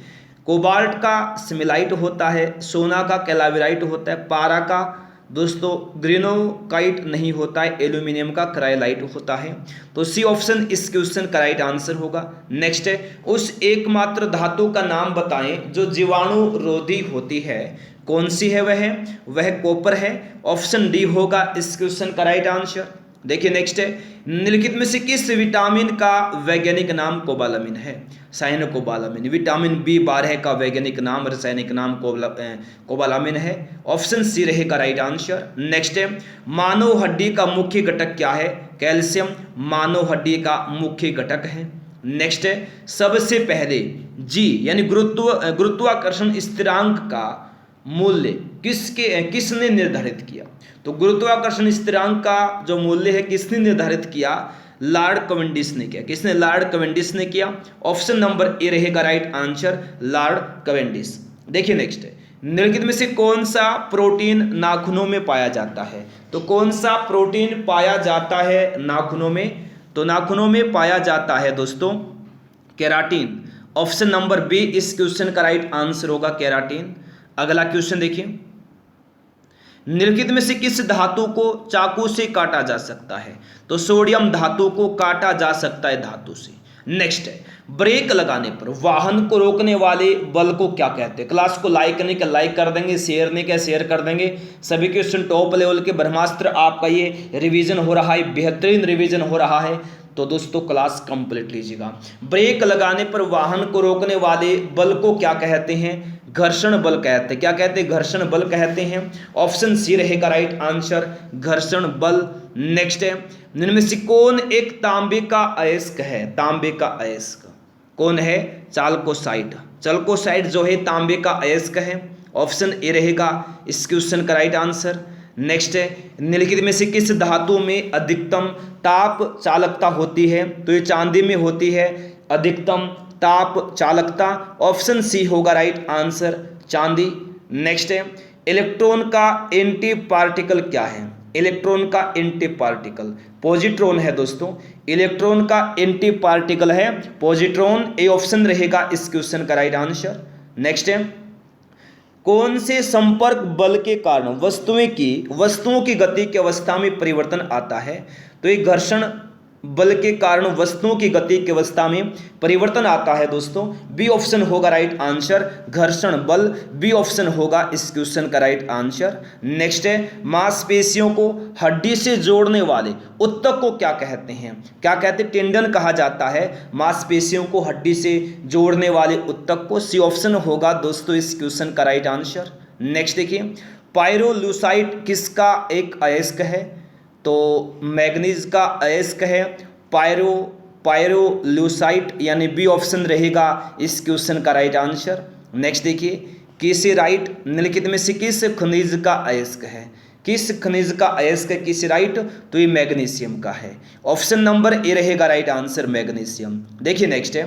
कोबाल्ट का सिमिलाइट होता है, सोना का कैलाविराइट होता है, पारा का दोस्तों ग्रेनोकाइट नहीं होता है, एल्यूमिनियम का क्रायोलाइट होता है। तो सी ऑप्शन इस क्वेश्चन का राइट आंसर होगा। नेक्स्ट है, उस एकमात्र धातु का नाम बताएं जो जीवाणुरोधी होती है। कौन सी है वह कॉपर है। ऑप्शन डी होगा इस क्वेश्चन का राइट आंसर। देखिए नेक्स्ट है, निम्नलिखित में से किस विटामिन का वैज्ञानिक नाम कोबालामिन है? साइनोकोबालामिन। विटामिन बी12 का वैज्ञानिक नाम रासायनिक नाम कोबालामिन है। ऑप्शन सी रहेगा राइट आंसर। नेक्स्ट है, मानव हड्डी का मुख्य घटक क्या है? कैल्शियम मानव हड्डी का मुख्य घटक है। नेक्स्ट है, सबसे पहले जी यानी गुरुत्वाकर्षण स्थिरांक का मूल्य किसने निर्धारित किया? तो गुरुत्वाकर्षण स्थिरांक का जो मूल्य है किसने निर्धारित किया? लॉर्ड कैवेंडिश ने किया। किसने? लॉर्ड कैवेंडिश ने किया। ऑप्शन नंबर ए रहेगा राइट आंसर, लॉर्ड कैवेंडिश। देखिए नेक्स्ट है, निम्नलिखित में से कौन सा प्रोटीन नाखूनों में पाया जाता है? तो कौन सा प्रोटीन पाया जाता है नाखूनों में? तो नाखूनों में पाया जाता है दोस्तों केराटिन। ऑप्शन नंबर बी इस क्वेश्चन का राइट आंसर होगा, केराटिन। अगला क्वेश्चन देखिए, निम्नलिखित में से किस धातु को चाकू से काटा जा सकता है? तो सोडियम धातु को काटा जा सकता है धातु से। नेक्स्ट है, ब्रेक लगाने पर वाहन को रोकने वाले बल को क्या कहते हैं? क्लास को लाइक नहीं कर लाइक कर देंगे, शेयर नहीं क्या शेयर कर देंगे। सभी क्वेश्चन टॉप लेवल के ब्रह्मास्त्र आपका ये रिवीजन हो रहा है, बेहतरीन रिवीजन हो रहा है, तो दोस्तों क्लास कंप्लीट लीजिएगा। ब्रेक लगाने पर वाहन को रोकने वाले बल को क्या कहते हैं? घर्षण बल कहते हैं। क्या कहते हैं? घर्षण बल कहते हैं। ऑप्शन सी रहेगा राइट आंसर, घर्षण बल। नेक्स्ट है, निम्न में से कौन एक तांबे का अयस्क है? तांबे का अयस्क कौन है? चाल्कोसाइट। चाल्कोसाइट जो है तांबे का अयस्क है। ऑप्शन ए रहेगा इस क्वेश्चन का राइट आंसर। नेक्स्ट है, निम्नलिखित में से किस धातु में अधिकतम ताप चालकता होती है? तो ये चांदी में होती है अधिकतम ताप चालकता। ऑप्शन सी होगा राइट आंसर, चांदी। नेक्स्ट है, इलेक्ट्रॉन का एंटी पार्टिकल क्या है? इलेक्ट्रॉन का एंटी पार्टिकल पॉजिट्रॉन है दोस्तों। इलेक्ट्रॉन का एंटी पार्टिकल है पॉजिट्रॉन। ए ऑप्शन रहेगा इस क्वेश्चन का राइट आंसर। नेक्स्ट है, कौन से संपर्क बल के कारण वस्तुओं की गति की अवस्था में परिवर्तन आता है? तो ये घर्षण बल के कारण वस्तुओं की गति की अवस्था में परिवर्तन आता है दोस्तों। बी ऑप्शन होगा राइट आंसर, घर्षण बल। बी ऑप्शन होगा इस क्वेश्चन का राइट आंसर। नेक्स्ट है, मांसपेशियों को हड्डी से जोड़ने वाले उत्तक को क्या कहते हैं? क्या कहते हैं? टेंडन कहा जाता है मांसपेशियों को हड्डी से जोड़ने वाले उत्तक को। सी ऑप्शन होगा दोस्तों इस क्वेश्चन का राइट आंसर। नेक्स्ट देखिए, पायरोलुसाइट किसका एक अयस्क है? तो मैग्नीज का अयस्क है पायरोलुसाइट, यानी बी ऑप्शन रहेगा इस क्वेश्चन का राइट आंसर। नेक्स्ट देखिए, कीसेराइट निम्नलिखित में से किस खनिज का अयस्क है? किस खनिज का अयस्क है कीसेराइट? तो ये मैग्नीशियम का है। ऑप्शन नंबर ए रहेगा राइट आंसर, मैग्नीशियम। देखिए नेक्स्ट है,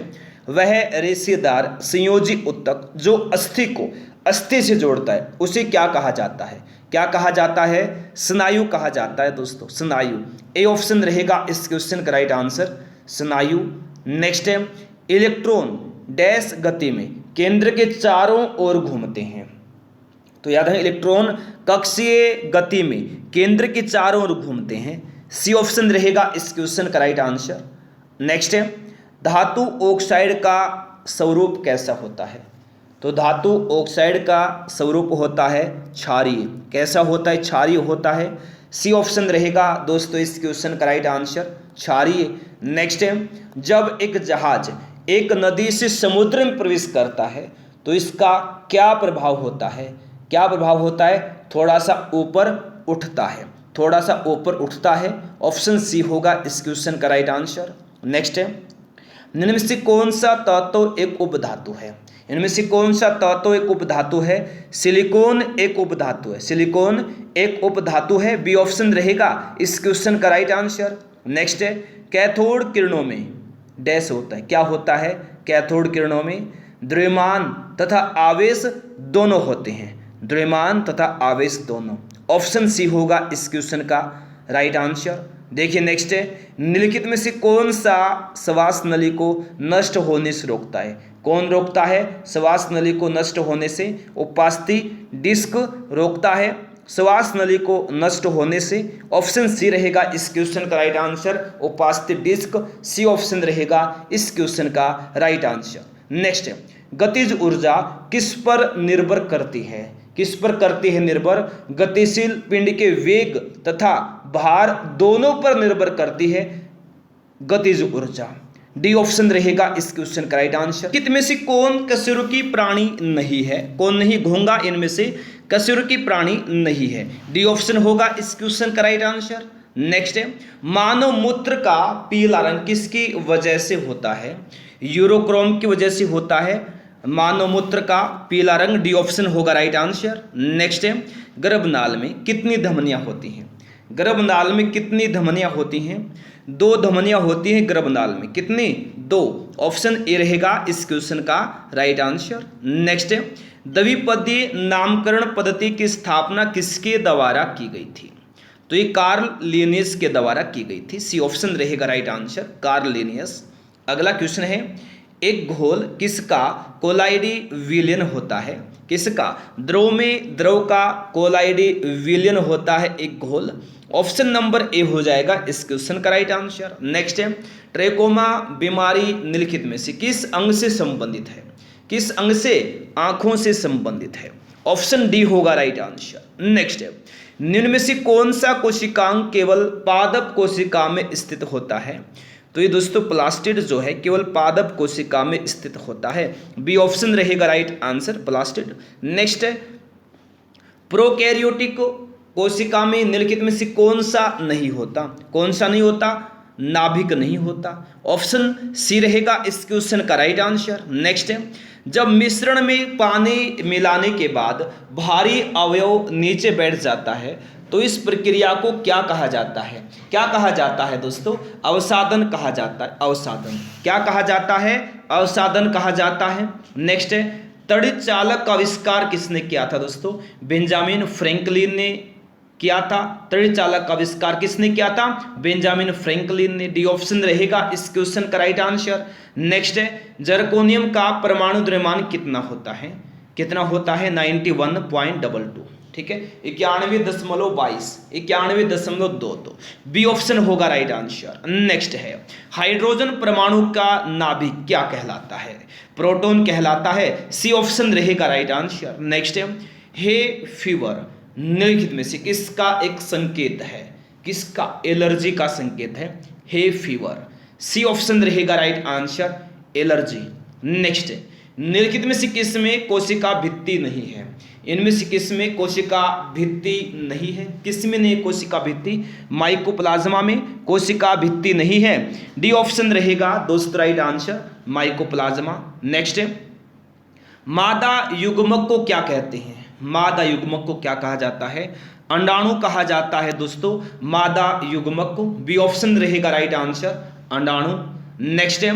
वह रेशेदार संयोजी उत्तक जो अस्थि को अस्थि से जोड़ता है उसे क्या कहा जाता है? क्या कहा जाता है? स्नायु कहा जाता है दोस्तों, स्नायु। ए ऑप्शन रहेगा इस क्वेश्चन का राइट आंसर, स्नायु। नेक्स्ट है, इलेक्ट्रॉन डैश गति में केंद्र के चारों ओर घूमते हैं। तो याद है, इलेक्ट्रॉन कक्षीय गति में केंद्र के चारों ओर घूमते हैं। सी ऑप्शन रहेगा इस क्वेश्चन का राइट आंसर। नेक्स्ट है, धातु ऑक्साइड का स्वरूप कैसा होता है? तो धातु ऑक्साइड का स्वरूप होता है क्षारीय। कैसा होता है? क्षारीय होता है। सी ऑप्शन रहेगा दोस्तों इस क्वेश्चन का राइट आंसर, क्षारीय। नेक्स्ट है, जब एक जहाज एक नदी से समुद्र में प्रवेश करता है तो इसका क्या प्रभाव होता है? क्या प्रभाव होता है? थोड़ा सा ऊपर उठता है, थोड़ा सा ऊपर उठता है। ऑप्शन सी होगा इस क्वेश्चन का राइट आंसर। नेक्स्ट है, निम्न में से कौन सा तत्व एक उपधातु है? इनमें से कौन सा तत्व एक उपधातु है? सिलिकॉन एक उपधातु है, सिलिकॉन एक उपधातु है। बी ऑप्शन रहेगा इस क्वेश्चन का राइट आंसर। नेक्स्ट है, कैथोड किरणों में डैश होता है। क्या होता है? कैथोड किरणों में द्रव्यमान तथा आवेश दोनों होते हैं, द्रव्यमान तथा आवेश दोनों। ऑप्शन सी होगा इस क्वेश्चन का राइट आंसर। देखिए नेक्स्ट है, निम्नलिखित में से कौन सा श्वास नली को नष्ट होने से रोकता है? कौन रोकता है श्वास नली को नष्ट होने से? उपास्थि डिस्क रोकता है श्वास नली को नष्ट होने से। ऑप्शन सी रहेगा इस क्वेश्चन का राइट आंसर, उपास्थि डिस्क। सी ऑप्शन रहेगा इस क्वेश्चन का राइट आंसर। नेक्स्ट है, गतिज ऊर्जा किस पर निर्भर करती है? किस पर करती है निर्भर? गतिशील पिंड के वेग तथा भार दोनों पर निर्भर करती है गतिज ऊर्जा। डी ऑप्शन रहेगा इस क्वेश्चन का राइट आंसर। कितने में से कौन कशेरुकी प्राणी नहीं है? कौन नहीं? घोंगा इनमें से कशेरुकी प्राणी नहीं है। डी ऑप्शन होगा इस क्वेश्चन का राइट आंसर। नेक्स्ट है, मानव मूत्र का पीला रंग किसकी वजह से होता है? यूरोक्रोम की वजह से होता है मानव मूत्र का पीला रंग। डी ऑप्शन होगा राइट आंसर। नेक्स्ट है, गर्भनाल में कितनी धमनियां होती हैं? गर्भनाल में कितनी धमनियां होती हैं? 2 धमनियां होती हैं गर्भनाल में। कितनी? 2। ऑप्शन ए रहेगा इस क्वेश्चन का राइट आंसर। नेक्स्ट है, द्विपदीय नामकरण पद्धति की स्थापना किसके द्वारा की गई थी? तो ये कार्ल लिनियस के द्वारा की गई थी। सी ऑप्शन रहेगा राइट आंसर, कार्ल लिनियस। अगला क्वेश्चन है, एक घोल किसका कोलाइडी विलयन होता है? किसका? द्रव में द्रव का कोलाइडी विलयन होता है एक घोल। ऑप्शन नंबर ए हो जाएगा इस क्वेश्चन का राइट आंसर। नेक्स्ट है, ट्रेकोमा बीमारी निम्नलिखित में से किस अंग से संबंधित है? किस अंग से? आंखों से संबंधित है। ऑप्शन डी होगा राइट आंसर। नेक्स्ट है, निम्न में से कौन सा कोशिकांग केवल पादप कोशिका में स्थित होता है? तो ये दोस्तों प्लास्टिड जो है केवल पादप कोशिका में स्थित होता है। बी ऑप्शन रहेगा राइट आंसर, प्लास्टिड। नेक्स्ट है, प्रोकैरियोटिक कोशिका में निम्नलिखित में से कौन सा नहीं होता? कौन सा नहीं होता? नाभिक नहीं होता। ऑप्शन सी रहेगा इस क्वेश्चन का राइट आंसर। नेक्स्ट है, जब मिश्रण में पानी मिलाने के बाद भारी अवयव नीचे बैठ जाता है तो इस प्रक्रिया को क्या कहा जाता है? क्या कहा जाता है दोस्तों? अवसादन कहा जाता है। अवसादन। क्या कहा जाता है? अवसादन कहा जाता है। नेक्स्ट है, तड़ित चालक का आविष्कार किसने किया था दोस्तों? बेंजामिन फ्रैंकलिन ने किया था। तड़ित चालक का आविष्कार किसने किया था? बेंजामिन फ्रैंकलिन ने। डी ऑप्शन रहेगा इस क्वेश्चन का राइट आंसर। नेक्स्ट है, जर्कोनियम का परमाणु द्रव्यमान कितना होता है? कितना होता है? 91.22। ठीक है, 91.22, 91.22, बी ऑप्शन होगा राइट आंसर। नेक्स्ट है, हाइड्रोजन परमाणु का नाभिक क्या कहलाता है? प्रोटॉन कहलाता है, सी ऑप्शन रहेगा राइट आंसर। नेक्स्ट है, हे फीवर निम्नलिखित में से किसका एक संकेत है? किसका? एलर्जी का संकेत है हे फीवर, सी ऑप्शन रहेगा राइट आंसर, एलर्जी। नेक्स्ट है, निम्नलिखित में से किस में कोशिका भित्ति नहीं है? इनमें से किस में कोशिका भित्ति नहीं है? किस में नहीं कोशिका भित्ति? माइकोप्लाज्मा में कोशिका भित्ति नहीं है, डी ऑप्शन रहेगा दोस्त राइट आंसर, माइकोप्लाज्मा। नेक्स्ट है, मादा युग्मक को क्या कहते हैं? मादा युग्मक को क्या कहा जाता है? अंडाणु कहा जाता है दोस्तों, मादा युग्मक को, बी ऑप्शन रहेगा राइट आंसर, अंडाणु। नेक्स्ट है,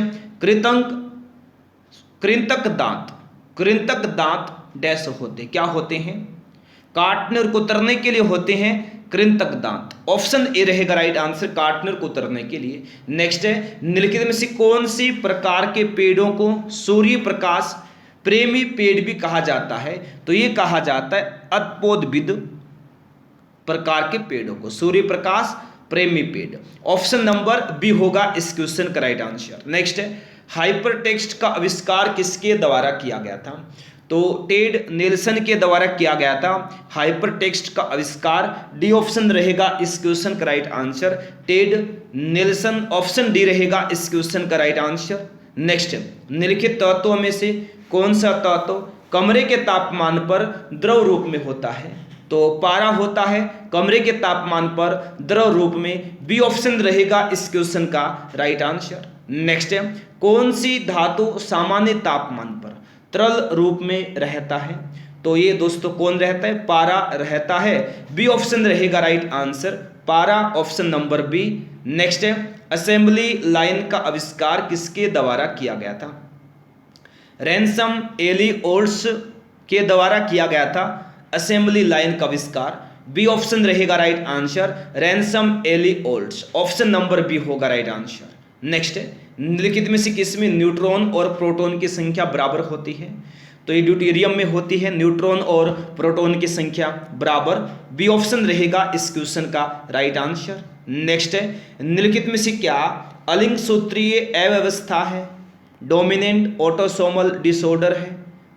कृंतक दांत, कृंतक दांत डैश होते, क्या होते हैं? काटने और कुतरने के लिए होते हैं कृंतक दांत, ऑप्शन ए रहेगा राइट आंसर, काटने और कुतरने के लिए। नेक्स्ट है, निम्नलिखित में से कौन सी प्रकार के पेड़ों को सूर्य प्रकाश प्रेमी पेड़ भी कहा जाता है? तो ये कहा जाता है अत्पोदविद प्रकार के पेड़ों को सूर्य प्रकाश प्रेमी पेड़, ऑप्शन नंबर बी होगा इस क्वेश्चन का राइट आंसर। नेक्स्ट है, हाइपरटेक्स्ट का आविष्कार किसके द्वारा किया गया था? तो टेड नेल्सन के द्वारा किया गया था हाइपरटेक्स्ट का आविष्कार, डी ऑप्शन रहेगा इस क्वेश्चन का right answer, Ted Nelson, option D रहेगा इस क्वेश्चन का राइट आंसर। नेक्स्ट, निम्नलिखित तत्वों में से कौन सा तत्व कमरे के तापमान पर द्रव रूप में होता है? तो पारा होता है कमरे के तापमान पर द्रव रूप में, बी ऑप्शन रहेगा इस क्वेश्चन का राइट आंसर। नेक्स्ट है, कौन सी धातु सामान्य तापमान पर तरल रूप में रहता है? तो ये दोस्तों कौन रहता है? पारा रहता है, बी ऑप्शन रहेगा राइट आंसर, पारा, ऑप्शन नंबर बी। नेक्स्ट है, असेंबली लाइन का आविष्कार किसके द्वारा किया गया था? रैनसम एलिओट्स के द्वारा किया गया था असेंबली लाइन का आविष्कार, बी ऑप्शन रहेगा right answer, Ransom Eli Olds, option number B होगा राइट आंसर। नेक्स्ट है, निम्नलिखित में से किसमें न्यूट्रॉन और प्रोटॉन की संख्या बराबर होती है? तो ये ड्यूटेरियम में होती है न्यूट्रॉन और प्रोटॉन की संख्या बराबर, बी ऑप्शन रहेगा इस क्वेश्चन का राइट आंसर। नेक्स्ट है, निम्नलिखित में से क्या अलिंग सूत्रीय अव्यवस्था है? डोमिनेंट ऑटोसोमल डिसऑर्डर है,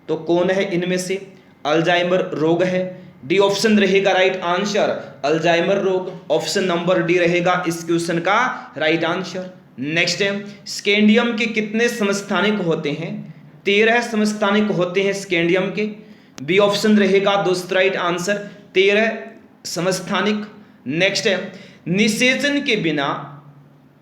तो कौन है इनमें से? अल्जाइमर रोग है, डी ऑप्शन रहेगा राइट आंसर, अल्जाइमर रोग, ऑप्शन नंबर डी रहेगा इस क्वेश्चन का राइट आंसर। नेक्स्ट है, स्कैंडियम के कितने समस्थानिक होते हैं? 13 समस्थानिक होते हैं स्कैंडियम के, बी ऑप्शन रहेगा दोस्त राइट आंसर, 13 समस्थानिक। नेक्स्ट है, निषेचन के बिना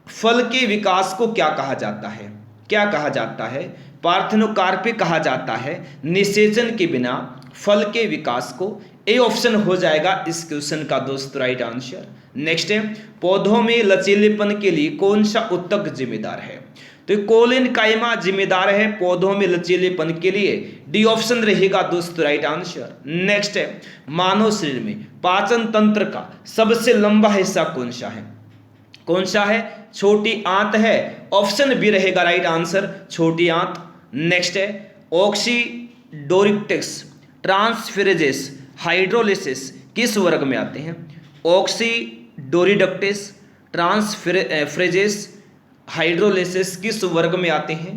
फल के विकास को क्या कहा जाता है? क्या कहा जाता है? पार्थेनोकार्पी कहा जाता है निषेचन के बिना फल के विकास को, ए ऑप्शन हो जाएगा इस क्वेश्चन का दोस्त राइट आंसर। नेक्स्ट है, पौधों में लचीलेपन के लिए कौन सा ऊतक जिम्मेदार है? तो कोलिनकाइमा जिम्मेदार है पौधों में लचीलेपन के लिए, डी ऑप्शन रहेगा दोस्त राइट आंसर। नेक्स्ट है, मानव शरीर में पाचन तंत्र का सबसे लंबा हिस्सा कौन सा है? कौन सा है? छोटी आंत है, ऑप्शन बी रहेगा राइट आंसर, छोटी आंत। नेक्स्ट है, ऑक्सीडोरिक्टिक्स ट्रांसफेरेजेस हाइड्रोलिसिस किस वर्ग में आते हैं? ऑक्सीडोरिडक्टिस ट्रांसफेरेजेस हाइड्रोलिसिस किस वर्ग में आते हैं?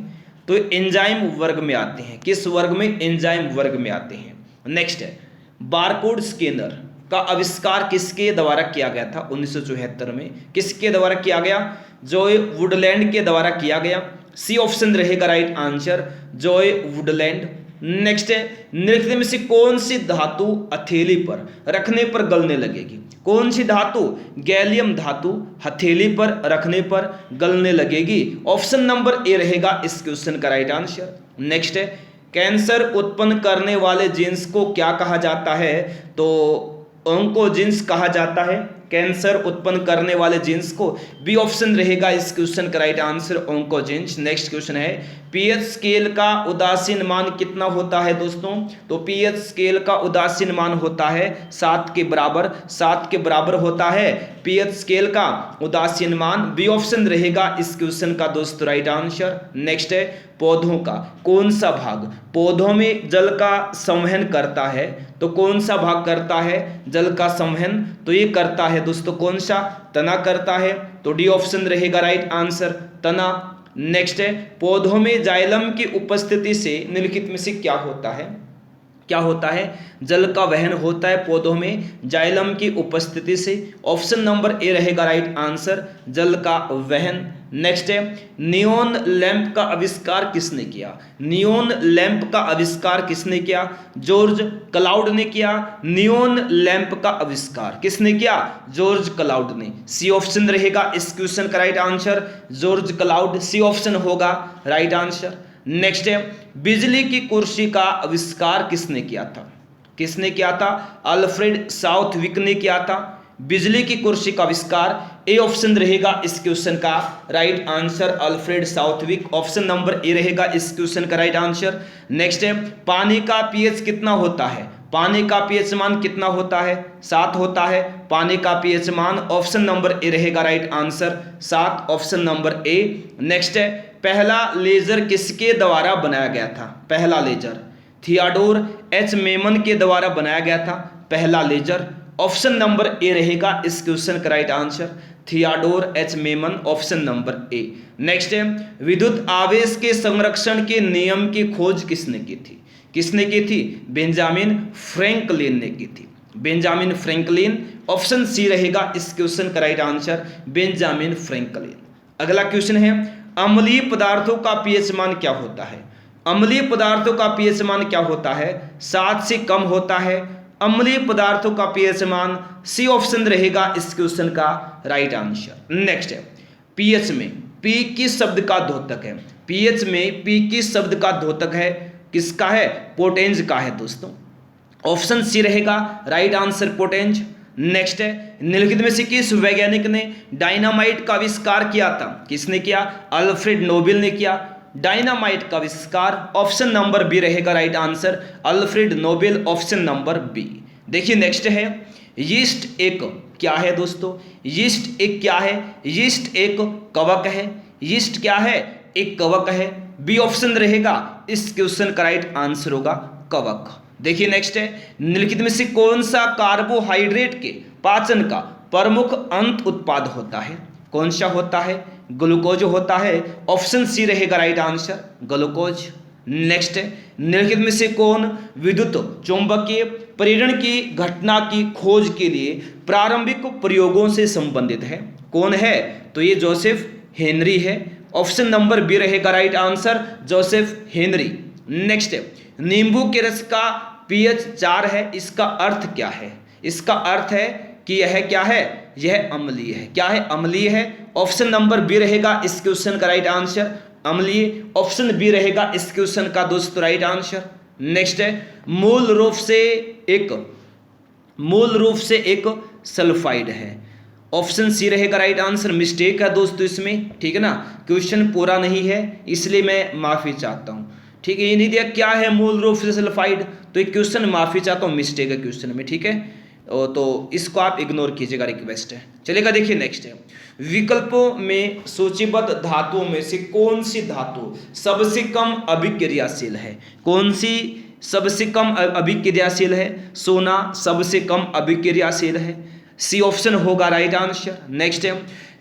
तो एंजाइम वर्ग में आते हैं, किस वर्ग में? एंजाइम वर्ग में आते हैं। नेक्स्ट है, बारकोड स्कैनर का आविष्कार किसके द्वारा किया गया था? 1974 में, किसके द्वारा किया गया? जॉय वुडलैंड के द्वारा किया गया, सी ऑप्शन रहेगा right answer, Joy Woodland. Next है, निम्नलिखित में से कौन सी धातु हथेली पर रखने पर गलने लगेगी? कौन सी धातु? गैलियम धातु हथेली पर रखने पर गलने लगेगी, ऑप्शन नंबर ए रहेगा इस क्वेश्चन का राइट आंसर। नेक्स्ट है, कैंसर उत्पन्न करने वाले जीन्स को क्या कहा जाता है? तो ऑन्कोजीन्स कहा जाता है कैंसर उत्पन्न करने वाले जीन्स को। बी ऑप्शन रहेगा इस क्वेश्चन का right answer oncogenes. Next question है पीएच स्केल का उदासीन मान कितना होता है दोस्तों? तो पीएच स्केल का उदासीन मान होता है 7 के बराबर। 7 के बराबर होता है पीएच स्केल का उदासीन मान। बी ऑप्शन रहेगा इस क्वेश्चन का दोस्तों राइट आंसर। नेक्स्ट है पौधों का कौन सा भाग पौधों में जल का संवहन करता है? तो कौन सा भाग करता है जल का संवहन? तो ये करता है दोस्तों कौन सा? तना करता है। तो डी ऑप्शन रहेगा राइट आंसर तना। नेक्स्ट है पौधों में जाइलम की उपस्थिति से निम्नलिखित में से क्या होता है? क्या होता है? जल का वहन होता है पौधों में जाइलम की उपस्थिति से। ऑप्शन नंबर ए रहेगा राइट आंसर जल का वहन। नेक्स्ट है नियोन लैंप का आविष्कार किसने किया? नियोन लैंप का आविष्कार किसने किया? जॉर्ज क्लाउड ने किया। नियोन लैंप का आविष्कार किसने किया? जॉर्ज क्लाउड ने। सी ऑप्शन रहेगा इस क्वेश्चन का right answer George Claude. C option होगा राइट आंसर। नेक्स्ट है बिजली की कुर्सी का आविष्कार किसने किया था? किसने किया था? अल्फ्रेड साउथविक ने किया था बिजली की कुर्सी का आविष्कार। ए ऑप्शन रहेगा इस क्वेश्चन का right answer Alfred Southwick. Option number A रहेगा इस क्वेश्चन का राइट आंसर। नेक्स्ट है पानी का पीएच कितना होता है? पानी का पीएच मान कितना होता है? 7 होता है पानी का पीएच मान। ऑप्शन नंबर ए रहेगा right answer 7। Option number A. Next है पहला लेजर किसके द्वारा बनाया गया था? पहला लेजर थियोडोर एच मेमन के द्वारा बनाया गया था पहला लेजर। ऑप्शन नंबर ए रहेगा इस क्वेश्चन का right answer Theodore H Memon. Option number A. Next है विद्युत आवेश के संरक्षण के नियम की खोज किसने की थी? किसने की थी? बेंजामिन फ्रैंकलिन ने की थी। Benjamin Franklin. ऑप्शन सी रहेगा इस क्वेश्चन का राइट आंसर बेंजामिन फ्रैंकलिन। अगला क्वेश्चन है अम्लीय पदार्थों का पीएच मान क्या होता है? अम्लीय पदार्थों का पीएच मान क्या होता है? 7 से कम होता है अम्लीय पदार्थों का पीएच मान। सी ऑप्शन रहेगा इस क्वेश्चन का राइट आंसर। नेक्स्ट है पीएच में पी किस शब्द का द्योतक है? पीएच में पी किस शब्द का द्योतक है? किसका है? पोटेंज का है दोस्तों। ऑप्शन सी रहेगा राइट आंसर पोटेंज। नेक्स्ट है निम्नलिखित में से किस वैज्ञानिक ने डायनामाइट का आविष्कार किया था? किसने किया? अल्फ्रेड नोबेल ने किया डायनामाइट का आविष्कार। ऑप्शन नंबर बी रहेगा right answer Alfred Nobel. Option number b. देखिए नेक्स्ट है यीस्ट एक क्या है दोस्तों? यीस्ट एक क्या है? यीस्ट एक कवक है। यीस्ट क्या है? एक कवक है। बी ऑप्शन रहेगा इस क्वेश्चन का राइट आंसर होगा कवक। देखिए नेक्स्ट है निम्नलिखित में से कौन सा कार्बोहाइड्रेट के पाचन का प्रमुख अंत उत्पाद होता है? कौन सा होता है? ग्लूकोज होता है। ऑप्शन सी रहेगा राइट आंसर ग्लूकोज। नेक्स्ट है निम्नलिखित में से कौन विद्युत चुंबकीय प्रेरण की घटना की खोज के लिए प्रारंभिक प्रयोगों से संबंधित है? कौन है? तो ये जोसेफ हेनरी है। ऑप्शन नंबर बी रहेगा right answer Joseph Henry. Next है नींबू के रस का पीएच 4 है। इसका अर्थ क्या है? इसका अर्थ है कि यह क्या है? यह अम्लीय है। क्या है? अम्लीय है। ऑप्शन नंबर बी रहेगा इस क्वेश्चन का राइट आंसर अम्लीय। ऑप्शन बी रहेगा इस क्वेश्चन का दोस्तों राइट आंसर। नेक्स्ट है मूल रूप से एक सल्फाइड है। ऑप्शन सी रहेगा राइट आंसर। मिस्टेक है दोस्तों इसमें, ठीक है ना, क्वेश्चन पूरा नहीं है इसलिए मैं माफी चाहता हूँ। ठीक है, ये नहीं दिया क्या है मूल रूप से सल्फाइड, तो ये क्वेश्चन माफी चाहता हूँ, मिस्टेक है क्वेश्चन में। ठीक है, तो इसको आप इग्नोर कीजिएगा, रिक्वेस्ट है। चलेगा, देखिए नेक्स्ट है विकल्पों में सूचीबद्ध धातुओं में से कौन सी धातु सबसे कम अभिक्रियाशील है? कौन सी सबसे कम अभिक्रियाशील है? सोना सबसे कम अभिक्रियाशील है। सी ऑप्शन होगा राइट आंसर। नेक्स्ट है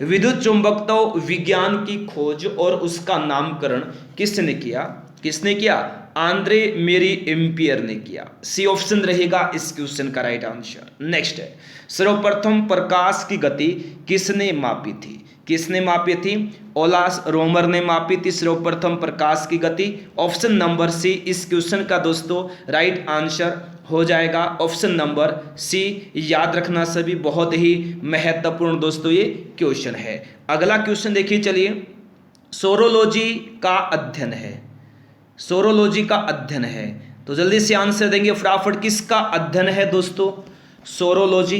विद्युत चुंबकत्व विज्ञान की खोज और उसका नामकरण किसने किया? किसने किया? आंद्रे मेरी एम्पियर ने किया। सी ऑप्शन रहेगा इस क्वेश्चन का राइट आंसर। नेक्स्ट है सर्वप्रथम प्रकाश की गति किसने मापी थी? किसने मापी थी? ओलास रोमर ने मापी थी सर्वप्रथम प्रकाश की गति। ऑप्शन नंबर सी इस क्वेश्चन का दोस्तों राइट आंसर हो जाएगा। ऑप्शन नंबर सी, याद रखना सभी, बहुत ही महत्वपूर्ण दोस्तों ये क्वेश्चन है। अगला क्वेश्चन देखिए, चलिए, सोरोलॉजी का अध्ययन है। सोरोलॉजी का अध्ययन है, तो जल्दी से आंसर देंगे फटाफट। किसका अध्ययन है दोस्तों? सोरोलॉजी।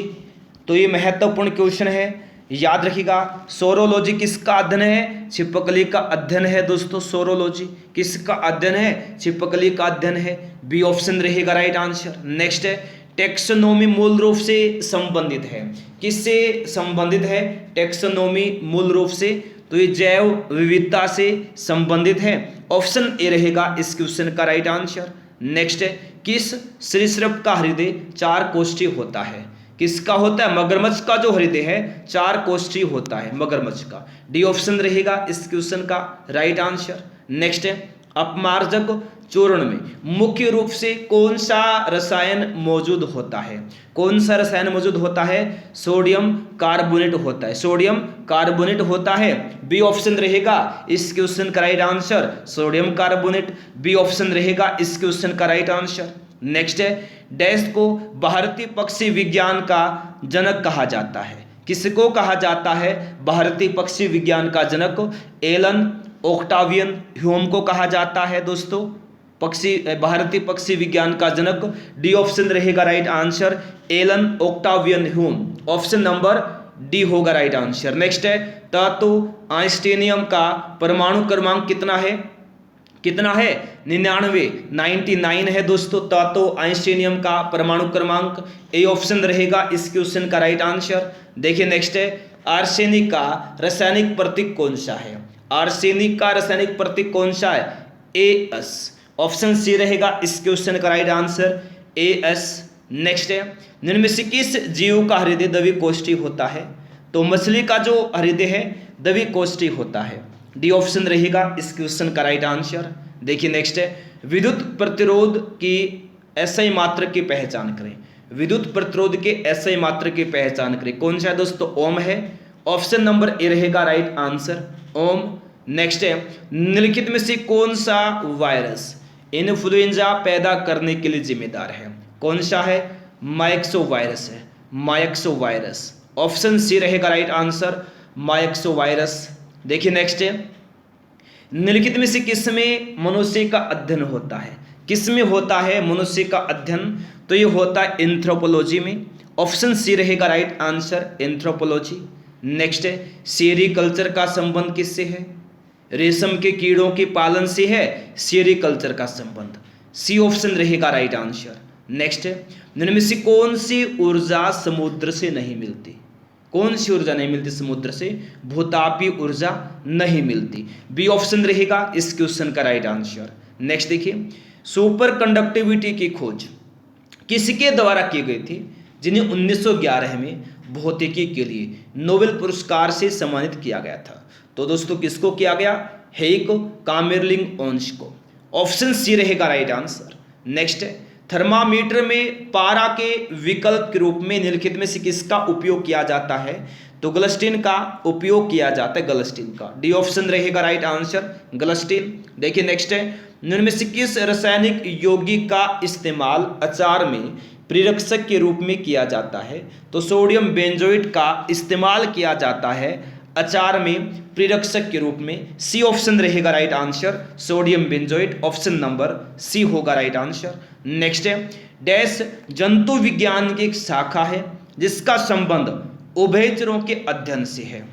तो ये महत्वपूर्ण क्वेश्चन है, याद रखिएगा। सोरोलॉजी किसका अध्ययन है? छिपकली का अध्ययन है दोस्तों। सोरोलॉजी किसका अध्ययन है? छिपकली का अध्ययन है। बी ऑप्शन रहेगा राइट आंसर। नेक्स्ट है, टेक्सोनोमी मूल रूप से संबंधित है, किससे संबंधित है? टेक्सोनोमी मूल रूप से, तो ये जैव विविधता से संबंधित है। ऑप्शन ए रहेगा इस क्वेश्चन का राइट आंसर। नेक्स्ट है, किस सरीसृप का हृदय 4 कोष्ठी होता है? किसका होता है? मगरमच्छ का जो हृदय है 4 कोष्ठी होता है मगरमच्छ का। डी ऑप्शन रहेगा इस क्वेश्चन का राइट आंसर। नेक्स्ट है, अपमार्जक चूर्ण में मुख्य रूप से कौन सा रसायन मौजूद होता है? कौन सा रसायन मौजूद होता है? सोडियम कार्बोनेट होता है। सोडियम कार्बोनेट होता है। बी ऑप्शन रहेगा इस क्वेश्चन का right answer, sodium carbonate. B option रहेगा इस क्वेश्चन का राइट आंसर। नेक्स्ट है, डैश को भारतीय पक्षी विज्ञान का जनक कहा जाता है? किसको कहा जाता है भारतीय पक्षी विज्ञान का जनक? एलन ऑक्टावियन ह्यूम को कहा जाता है दोस्तों भारतीय पक्षी विज्ञान का जनक। डी ऑप्शन रहेगा right answer, Allan Octavian Hume. Option number D होगा राइट आंसर। नेक्स्ट है, धातु आइंस्टीनियम का परमाणु क्रमांक कितना है? कितना है? 99 है दोस्तों। धातु आइंस्टीनियम का परमाणु क्रमांक। ए ऑप्शन रहेगा इस क्वेश्चन का राइट आंसर। देखिए नेक्स्ट है, आर्सेनिक का रासायनिक प्रतीक कौन सा है? आर्सेनिक का रासायनिक प्रतीक कौन सा है? AS। ऑप्शन सी रहेगा इस क्वेश्चन का राइट आंसर, AS। नेक्स्ट है, निम्न में से किस जीव का हृदय द्विकोष्ठी होता है? तो मछली का जो हृदय है द्विकोष्ठी होता है। डी ऑप्शन रहेगा इस क्वेश्चन का राइट आंसर। देखिए नेक्स्ट है, विद्युत प्रतिरोध की SI मात्रा की पहचान करें। विद्युत प्रतिरोध के SI मात्रा की पहचान करें। कौन सा है दोस्तों? ओम है। ऑप्शन नंबर ए रहेगा राइट आंसर, ओम। नेक्स्ट है, निम्नलिखित में से कौन सा वायरस इन्फ्लुएंजा पैदा करने के लिए जिम्मेदार है? कौन सा है? माइक्सो वायरस है, माइक्सो वायरस। ऑप्शन सी रहेगा राइट आंसर, माइक्सो वायरस। देखिए नेक्स्ट है, निम्नलिखित में से किसमें मनुष्य का अध्ययन होता है? किसमें होता है मनुष्य का अध्ययन? तो ये होता है एंथ्रोपोलॉजी में। ऑप्शन सी रहेगा राइट आंसर, एंथ्रोपोलॉजी। नेक्स्ट है, सेरीकल्चर का संबंध किससे है? रेशम के कीड़ों के पालन से है सेरीकल्चर का संबंध। सी ऑप्शन रहेगा राइट आंसर। नेक्स्ट है, निम्न में से कौन सी ऊर्जा समुद्र से नहीं मिलती? कौन सी ऊर्जा नहीं मिलती समुद्र से? भूतापीय ऊर्जा नहीं मिलती। बी ऑप्शन रहेगा इस क्वेश्चन का राइट आंसर। नेक्स्ट देखिए, सुपर कंडक्टिविटी की खोज किसके द्वारा की गई थी, जिन्हें 1911 में भौतिकी के लिए नोबेल पुरस्कार से सम्मानित किया गया था? तो दोस्तों किसको किया गया? हेइक कामेरलिंग ओंस को। ऑप्शन सी रहेगा राइट आंसर। नेक्स्ट है, थर्मामीटर में पारा के विकल्प के रूप में निम्नलिखित में से किसका उपयोग किया जाता है? तो गलस्टीन का उपयोग किया जाता है, गलस्टीन का। डी ऑप्शन रहेगा राइट आंसर, गलस्टीन। देखिए नेक्स्ट है, निम्न में से किस रासायनिक यौगिक का इस्तेमाल अचार में प्रेरक के रूप में किया जाता है? तो सोडियम बेंजोएट का इस्तेमाल किया जाता है अचार में प्रेरक के रूप में। सी ऑप्शन रहेगा right answer, sodium benzoate. Option number c होगा राइट आंसर। नेक्स्ट है, डैश जंतु विज्ञान की एक शाखा है जिसका संबंध उभयचरों के अध्ययन से है?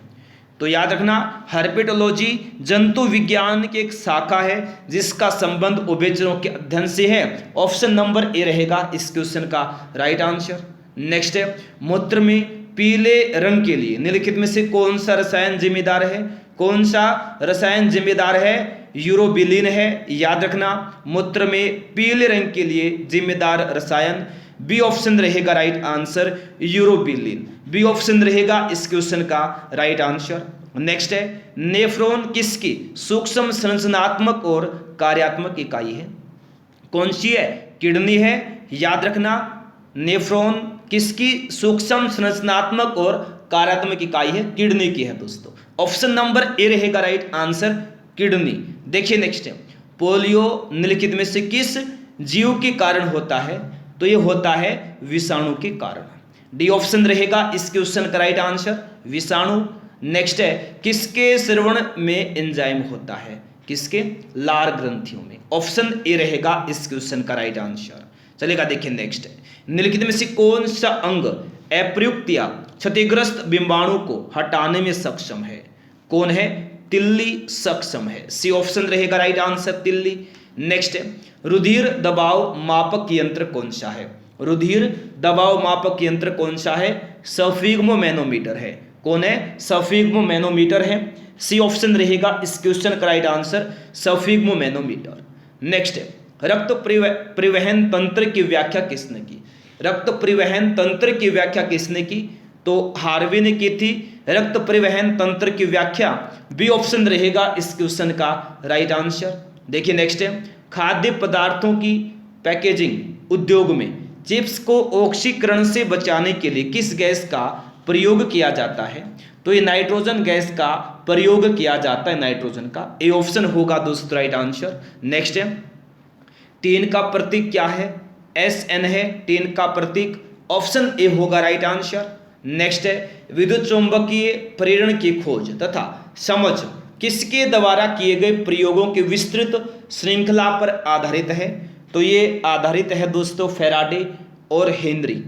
तो याद रखना, हर्पेटोलॉजी जंतु विज्ञान की एक शाखा है जिसका संबंध उभयचरों के अध्ययन से है। ऑप्शन नंबर ए रहेगा इस क्वेश्चन का राइट आंसर। नेक्स्ट है, मूत्र में पीले रंग के लिए निम्नलिखित में से कौन सा रसायन जिम्मेदार है? कौन सा रसायन जिम्मेदार है? यूरोबिलिन है। याद रखना, मूत्र में पीले रंग के लिए जिम्मेदार रसायन। बी ऑप्शन रहेगा right answer, urobilin. B option रहेगा इस क्वेश्चन का राइट आंसर। नेक्स्ट है, नेफ्रॉन किसकी सूक्ष्म संरचनात्मक और कार्यात्मक इकाई है? कौन सी है? किडनी है। याद रखना, नेफ्रॉन किसकी सूक्ष्म संरचनात्मक और कार्यात्मक इकाई है? किडनी की है दोस्तों। ऑप्शन नंबर ए रहेगा राइट आंसर, किडनी। देखिए नेक्स्ट है, पोलियो निम्नलिखित में से किस जीव के कारण होता है? तो ये होता है विषाणु के कारण। डी ऑप्शन रहेगा इस क्वेश्चन का राइट आंसर, विषाणु। नेक्स्ट है, किसके श्रवण में एंजाइम होता है? किसके? लार ग्रंथियों में। ऑप्शन ए रहेगा इस क्वेश्चन का राइट आंसर। चलेगा, देखिए नेक्स्ट है, निम्नलिखित में से कौन सा अंग अप्रयुक्त या क्षतिग्रस्त बिंबाणु को हटाने में सक्षम है? कौन है? तिल्ली सक्षम है। सी ऑप्शन रहेगा राइट आंसर, तिल्ली। नेक्स्ट है, रुधिर दबाव मापक यंत्र कौन सा है? रुधिर दबाव मापक यंत्र कौन सा है? सफिग्मो मैनोमीटर है। कौन है? सफिग्मो मैनोमीटर है। सी ऑप्शन रहेगा इस क्वेश्चन का राइट आंसर, सफिग्मो मैनोमीटर। नेक्स्ट है, रक्त परिवहन तंत्र की व्याख्या किसने की? रक्त परिवहन तंत्र की व्याख्या किसने की? तो हार्वे ने की थी रक्त परिवहन तंत्र की व्याख्या। बी ऑप्शन रहेगा इस क्वेश्चन का राइट आंसर। देखिए नेक्स्ट है, खाद्य पदार्थों की पैकेजिंग उद्योग में चिप्स को ऑक्सीकरण से बचाने के लिए किस गैस का प्रयोग किया जाता है? तो ये नाइट्रोजन गैस का प्रयोग किया जाता है, नाइट्रोजन का। ए ऑप्शन होगा दोस्तों राइट आंसर। नेक्स्ट है, टीन का प्रतीक क्या है? SN है टीन का प्रतीक। ऑप्शन ए होगा राइट आंसर। नेक्स्ट है, विद्युत चुंबकीय प्रेरण की खोज तथा समझ किसके द्वारा किए गए प्रयोगों की विस्तृत श्रृंखला पर आधारित है? तो ये आधारित है दोस्तों फैराडे और हेनरी।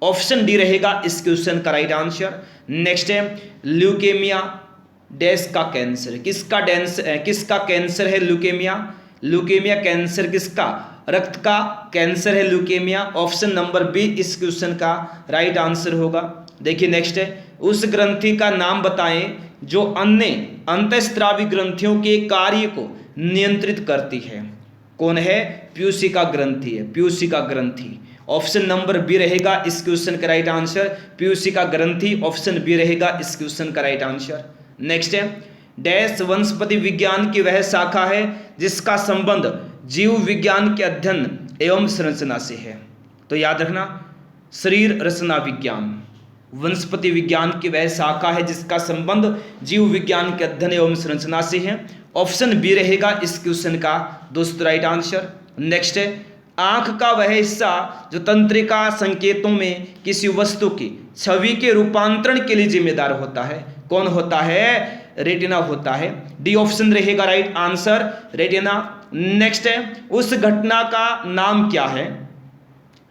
ऑप्शन डी रहेगा इस क्वेश्चन का राइट आंसर। नेक्स्ट है, ल्यूकेमिया डैश का कैंसर, किसका कैंसर है ल्यूकेमिया? ल्यूकेमिया कैंसर किसका? रक्त का कैंसर है ल्यूकेमिया। ऑप्शन नंबर बी इस क्वेश्चन का राइट आंसर होगा। देखिए नेक्स्ट है, उस ग्रंथि का नाम बताएं जो अन्य अंतःस्रावी ग्रंथियों के कार्य को नियंत्रित करती है। कौन है? प्यूसिका ग्रंथि है, प्यूसिका ग्रंथि। ऑप्शन नंबर बी रहेगा इस क्वेश्चन का राइट आंसर, प्यूसिका ग्रंथि। ऑप्शन बी रहेगा इस क्वेश्चन का राइट आंसर। नेक्स्ट है, डैश वनस्पति विज्ञान की वह शाखा है जिसका संबंध जीव विज्ञान के अध्ययन एवं संरचना से है। तो याद रखना, शरीर रचना विज्ञान। वनस्पति विज्ञान की वह शाखा है जिसका संबंध जीव विज्ञान के अध्ययन एवं संरचना से है। ऑप्शन बी रहेगा इस क्वेश्चन का दोस्तों राइट आंसर। नेक्स्ट है, आंख का वह हिस्सा जो तंत्रिका संकेतों में किसी वस्तु की छवि के रूपांतरण के लिए जिम्मेदार होता है। कौन होता है? रेटिना होता है। डी ऑप्शन रहेगा राइट आंसर, रेटिना। नेक्स्ट है, उस घटना का नाम क्या है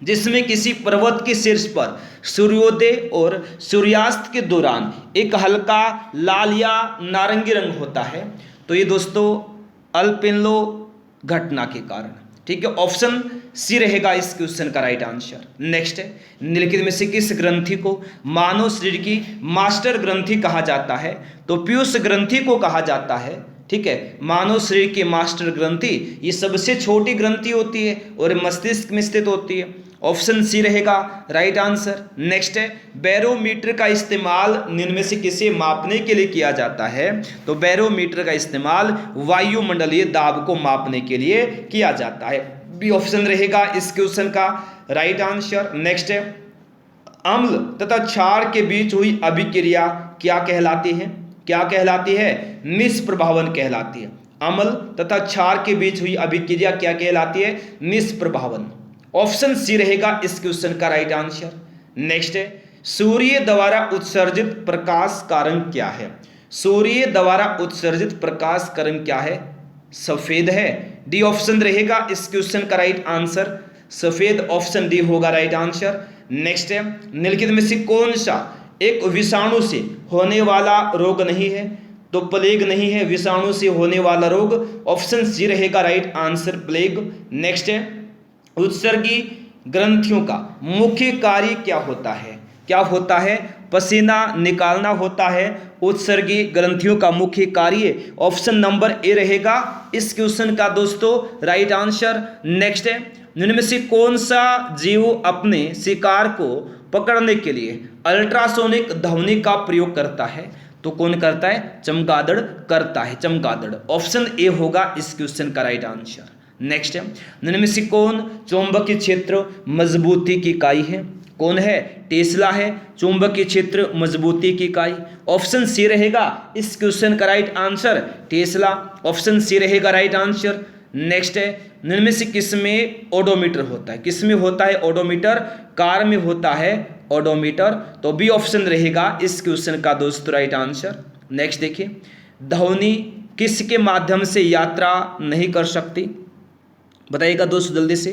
जिसमें किसी पर्वत के शीर्ष पर सूर्योदय और सूर्यास्त के दौरान एक हल्का लाल या नारंगी रंग होता है? तो ये दोस्तों अल्पिनो घटना के कारण। ठीक है, ऑप्शन सी रहेगा इस क्वेश्चन का राइट आंसर। नेक्स्ट है, निम्नलिखित में से किस ग्रंथि को मानव शरीर की मास्टर ग्रंथि कहा जाता है? तो पीयूष ग्रंथि को कहा जाता है। ठीक है, मानव शरीर की मास्टर ग्रंथि ये सबसे छोटी ग्रंथि होती है और मस्तिष्क में स्थित होती है। ऑप्शन सी रहेगा राइट आंसर। नेक्स्ट है, बैरोमीटर का इस्तेमाल निम्न में से किसे मापने के लिए किया जाता है? तो बैरोमीटर का इस्तेमाल वायुमंडलीय दाब को मापने के लिए किया जाता है। बी ऑप्शन रहेगा इस क्वेश्चन का राइट आंसर। नेक्स्ट है, अम्ल तथा क्षार के बीच हुई अभिक्रिया क्या कहलाती है? क्या कहलाती है? निष्प्रभावन कहलाती है। अम्ल तथा क्षार के बीच हुई अभिक्रिया क्या कहलाती है? निष्प्रभावन। ऑप्शन सी रहेगा इस क्वेश्चन का राइट आंसर। नेक्स्ट है, सूर्य द्वारा उत्सर्जित प्रकाश का रंग क्या है? सूर्य द्वारा उत्सर्जित प्रकाश का रंग क्या है? सफेद है। डी ऑप्शन रहेगा इस क्वेश्चन का राइट आंसर, सफेद। ऑप्शन डी होगा राइट आंसर। नेक्स्ट है, निम्नलिखित में से कौन सा एक विषाणु से होने वाला रोग नहीं है? तो प्लेग नहीं है विषाणु से होने वाला रोग। ऑप्शन सी रहेगा राइट आंसर, प्लेग। नेक्स्ट है, उत्सर्गी ग्रंथियों का मुख्य कार्य क्या होता है? क्या होता है? पसीना निकालना होता है उत्सर्गी ग्रंथियों का मुख्य कार्य। ऑप्शन नंबर ए रहेगा इस क्वेश्चन का दोस्तों राइट आंसर। नेक्स्ट है, निम्न में से कौन सा जीव अपने शिकार को पकड़ने के लिए अल्ट्रासोनिक ध्वनि का प्रयोग करता है? तो कौन करता है? चमगादड़ करता है, चमगादड़। ऑप्शन ए होगा इस क्वेश्चन का राइट आंसर। नेक्स्ट है, निम्न में से कौन चुंबकीय क्षेत्र मजबूती की इकाई है? कौन है? टेस्ला है चुंबकीय क्षेत्र मजबूती की इकाई। ऑप्शन सी रहेगा इस क्वेश्चन का right answer, tesla. Option c रहेगा राइट आंसर। नेक्स्ट है, निम्न में से किसमें ओडोमीटर होता है? किसमें होता है ओडोमीटर? कार में होता है ओडोमीटर। तो बी ऑप्शन रहेगा इस क्वेश्चन का दोस्तों राइट आंसर। नेक्स्ट देखिए, ध्वनि किसके माध्यम से यात्रा नहीं कर सकती? बताइएगा दोस्तों जल्दी से।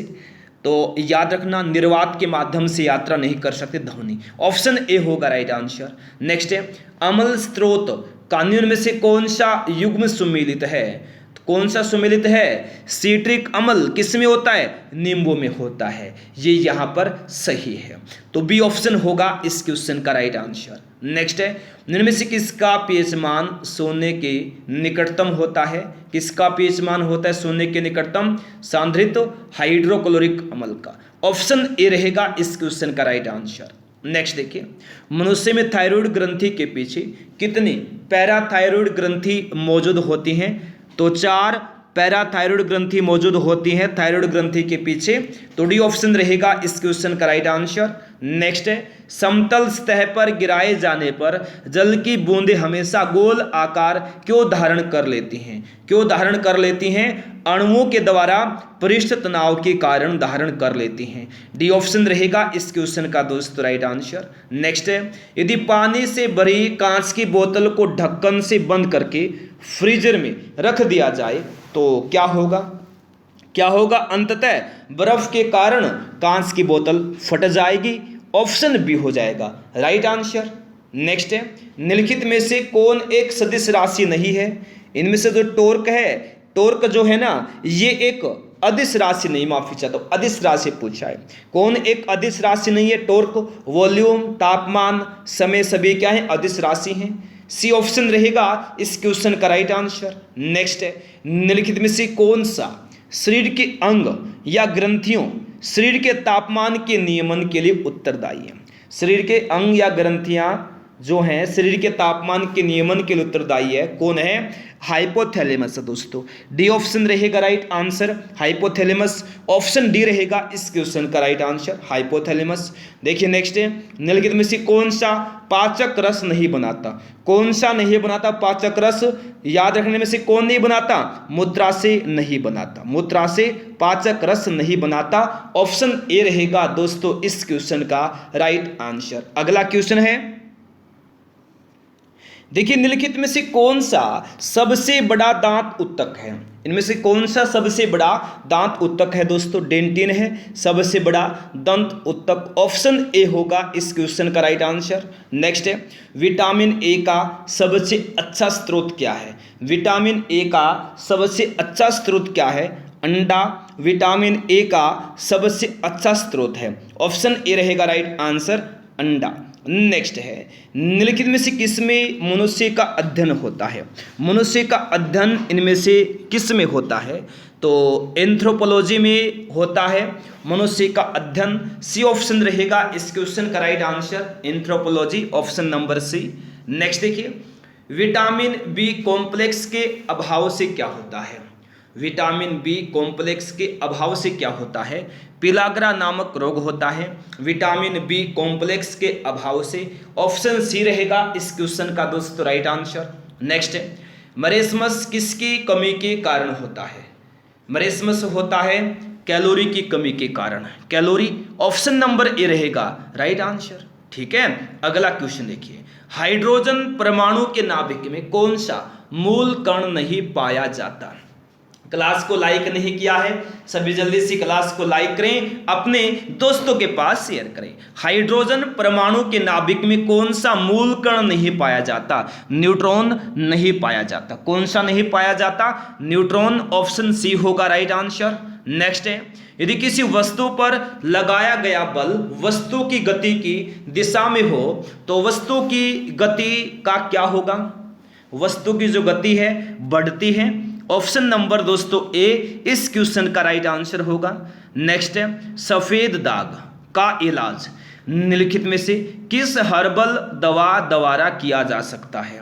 तो याद रखना, निर्वात के माध्यम से यात्रा नहीं कर सकते ध्वनि। ऑप्शन ए होगा राइट आंसर। नेक्स्ट है, अम्ल स्रोत कानून में से कौन सा युग्म सुमेलित है? कौन सा सुमेलित है? सिट्रिक अम्ल किस में होता है? नींबू में होता है। ये यहाँ पर सही है, तो बी ऑप्शन होगा इस क्वेश्चन का राइट आंसर। नेक्स्ट है, निम्न में से किसका पीएच मान सोने के निकटतम होता है? किसका पीएच मान होता है सोने के निकटतम? सांद्रित हाइड्रोक्लोरिक अम्ल का। ऑप्शन ए रहेगा इस क्वेश्चन का राइट आंसर। नेक्स्ट देखिए, मनुष्य में थायराइड ग्रंथि के पीछे कितनी पैराथायरॉइड ग्रंथि मौजूद होती हैं? तो 4 पैराथायरॉइड ग्रंथि मौजूद होती हैं थायराइड ग्रंथि के पीछे, तो डी ऑप्शन रहेगा इस क्वेश्चन का राइट आंसर। नेक्स्ट है, समतल सतह पर गिराए जाने पर जल की बूंदें हमेशा गोल आकार क्यों धारण कर लेती हैं? क्यों धारण कर लेती हैं? अणुओं के द्वारा पृष्ठ तनाव के कारण धारण कर लेती हैं। डी ऑप्शन रहेगा इस क्वेश्चन का दोस्तों राइट आंसर। नेक्स्ट है, यदि पानी से भरी कांच की बोतल को ढक्कन से बंद करके फ्रीजर में रख दिया जाए तो क्या होगा? क्या होगा? अंततः बर्फ के कारण कांच की बोतल फट जाएगी। ऑप्शन बी हो जाएगा राइट आंसर। नेक्स्ट है, निम्नलिखित में से कौन एक सदिश राशि नहीं है? इनमें से जो टॉर्क है, टॉर्क जो है ना, ये एक अदिश राशि नहीं, माफी चाहता हूं, अदिश राशि पूछा है। कौन एक अदिश राशि नहीं है? टॉर्क। वॉल्यूम, तापमान, समय सभी क्या है? अदिश राशि हैं। सी ऑप्शन रहेगा इस क्वेश्चन का राइट आंसर। नेक्स्ट है, निम्नलिखित में से कौन सा शरीर के अंग या ग्रंथियों शरीर के तापमान के नियमन के लिए उत्तरदायी है? शरीर के अंग या ग्रंथियां जो हैं शरीर के तापमान के नियमन के लिए उत्तरदायी है, कौन है? हाइपोथैलेमस दोस्तों। डी ऑप्शन रहेगा right answer, hypothalamus. Option D रहेगा इस क्वेश्चन का राइट आंसर, हाइपोथैलेमस। देखिए नेक्स्ट है, निम्नलिखित में से कौन सा पाचक रस नहीं बनाता? कौन सा नहीं बनाता पाचक रस? याद रखने में से कौन नहीं बनाता? मूत्रा से नहीं बनाता, मूत्रा से पाचक रस नहीं बनाता। ऑप्शन ए रहेगा दोस्तों इस क्वेश्चन का राइट आंसर। अगला क्वेश्चन है, देखिए निम्नलिखित में से कौन सा सबसे बड़ा दांत उत्तक है? इनमें से कौन सा सबसे बड़ा दांत उत्तक है दोस्तों? डेंटिन है सबसे बड़ा दंत उत्तक। ऑप्शन ए होगा इस क्वेश्चन का राइट आंसर। नेक्स्ट है, विटामिन ए का सबसे अच्छा स्रोत क्या है? विटामिन ए का सबसे अच्छा स्रोत क्या है? अंडा। विटामिन ए का सबसे अच्छा स्रोत है। ऑप्शन ए रहेगा राइट आंसर, अंडा। नेक्स्ट है, निम्नलिखित में से किस में मनुष्य का अध्ययन होता है? मनुष्य का अध्ययन इनमें से किस में होता है? तो एंथ्रोपोलॉजी में होता है मनुष्य का अध्ययन। सी ऑप्शन रहेगा इस क्वेश्चन का right answer, anthropology, option number c. Next देखिए, विटामिन बी कॉम्प्लेक्स के अभाव से क्या होता है? विटामिन बी कॉम्प्लेक्स के अभाव से क्या होता है? पिलाग्रा नामक रोग होता है विटामिन बी कॉम्प्लेक्स के अभाव से। ऑप्शन सी रहेगा इस क्वेश्चन का दोस्तों राइट आंसर। नेक्स्ट है, मरेस्मस किसकी कमी के कारण होता है? मरेस्मस होता है कैलोरी की कमी के कारण। कैलोरी, ऑप्शन नंबर ए रहेगा राइट आंसर। ठीक है, अगला क्वेश्चन देखिए, हाइड्रोजन परमाणु के नाभिक में कौन सा मूल कण नहीं पाया जाता? क्लास को लाइक नहीं किया है, सभी जल्दी से क्लास को लाइक करें, अपने दोस्तों के पास शेयर करें। हाइड्रोजन परमाणु के नाभिक में कौन सा मूल कण नहीं पाया जाता? न्यूट्रॉन नहीं पाया जाता। कौन सा नहीं पाया जाता? न्यूट्रॉन। ऑप्शन सी होगा राइट आंसर। नेक्स्ट है, यदि किसी वस्तु पर लगाया गया बल वस्तु की गति की दिशा में हो तो वस्तु की गति का क्या होगा? वस्तु की जो गति है बढ़ती है। ऑप्शन नंबर दोस्तों ए इस क्वेश्चन का राइट आंसर होगा। नेक्स्ट है, सफेद दाग का इलाज निम्नलिखित में से किस हर्बल दवा द्वारा किया जा सकता है?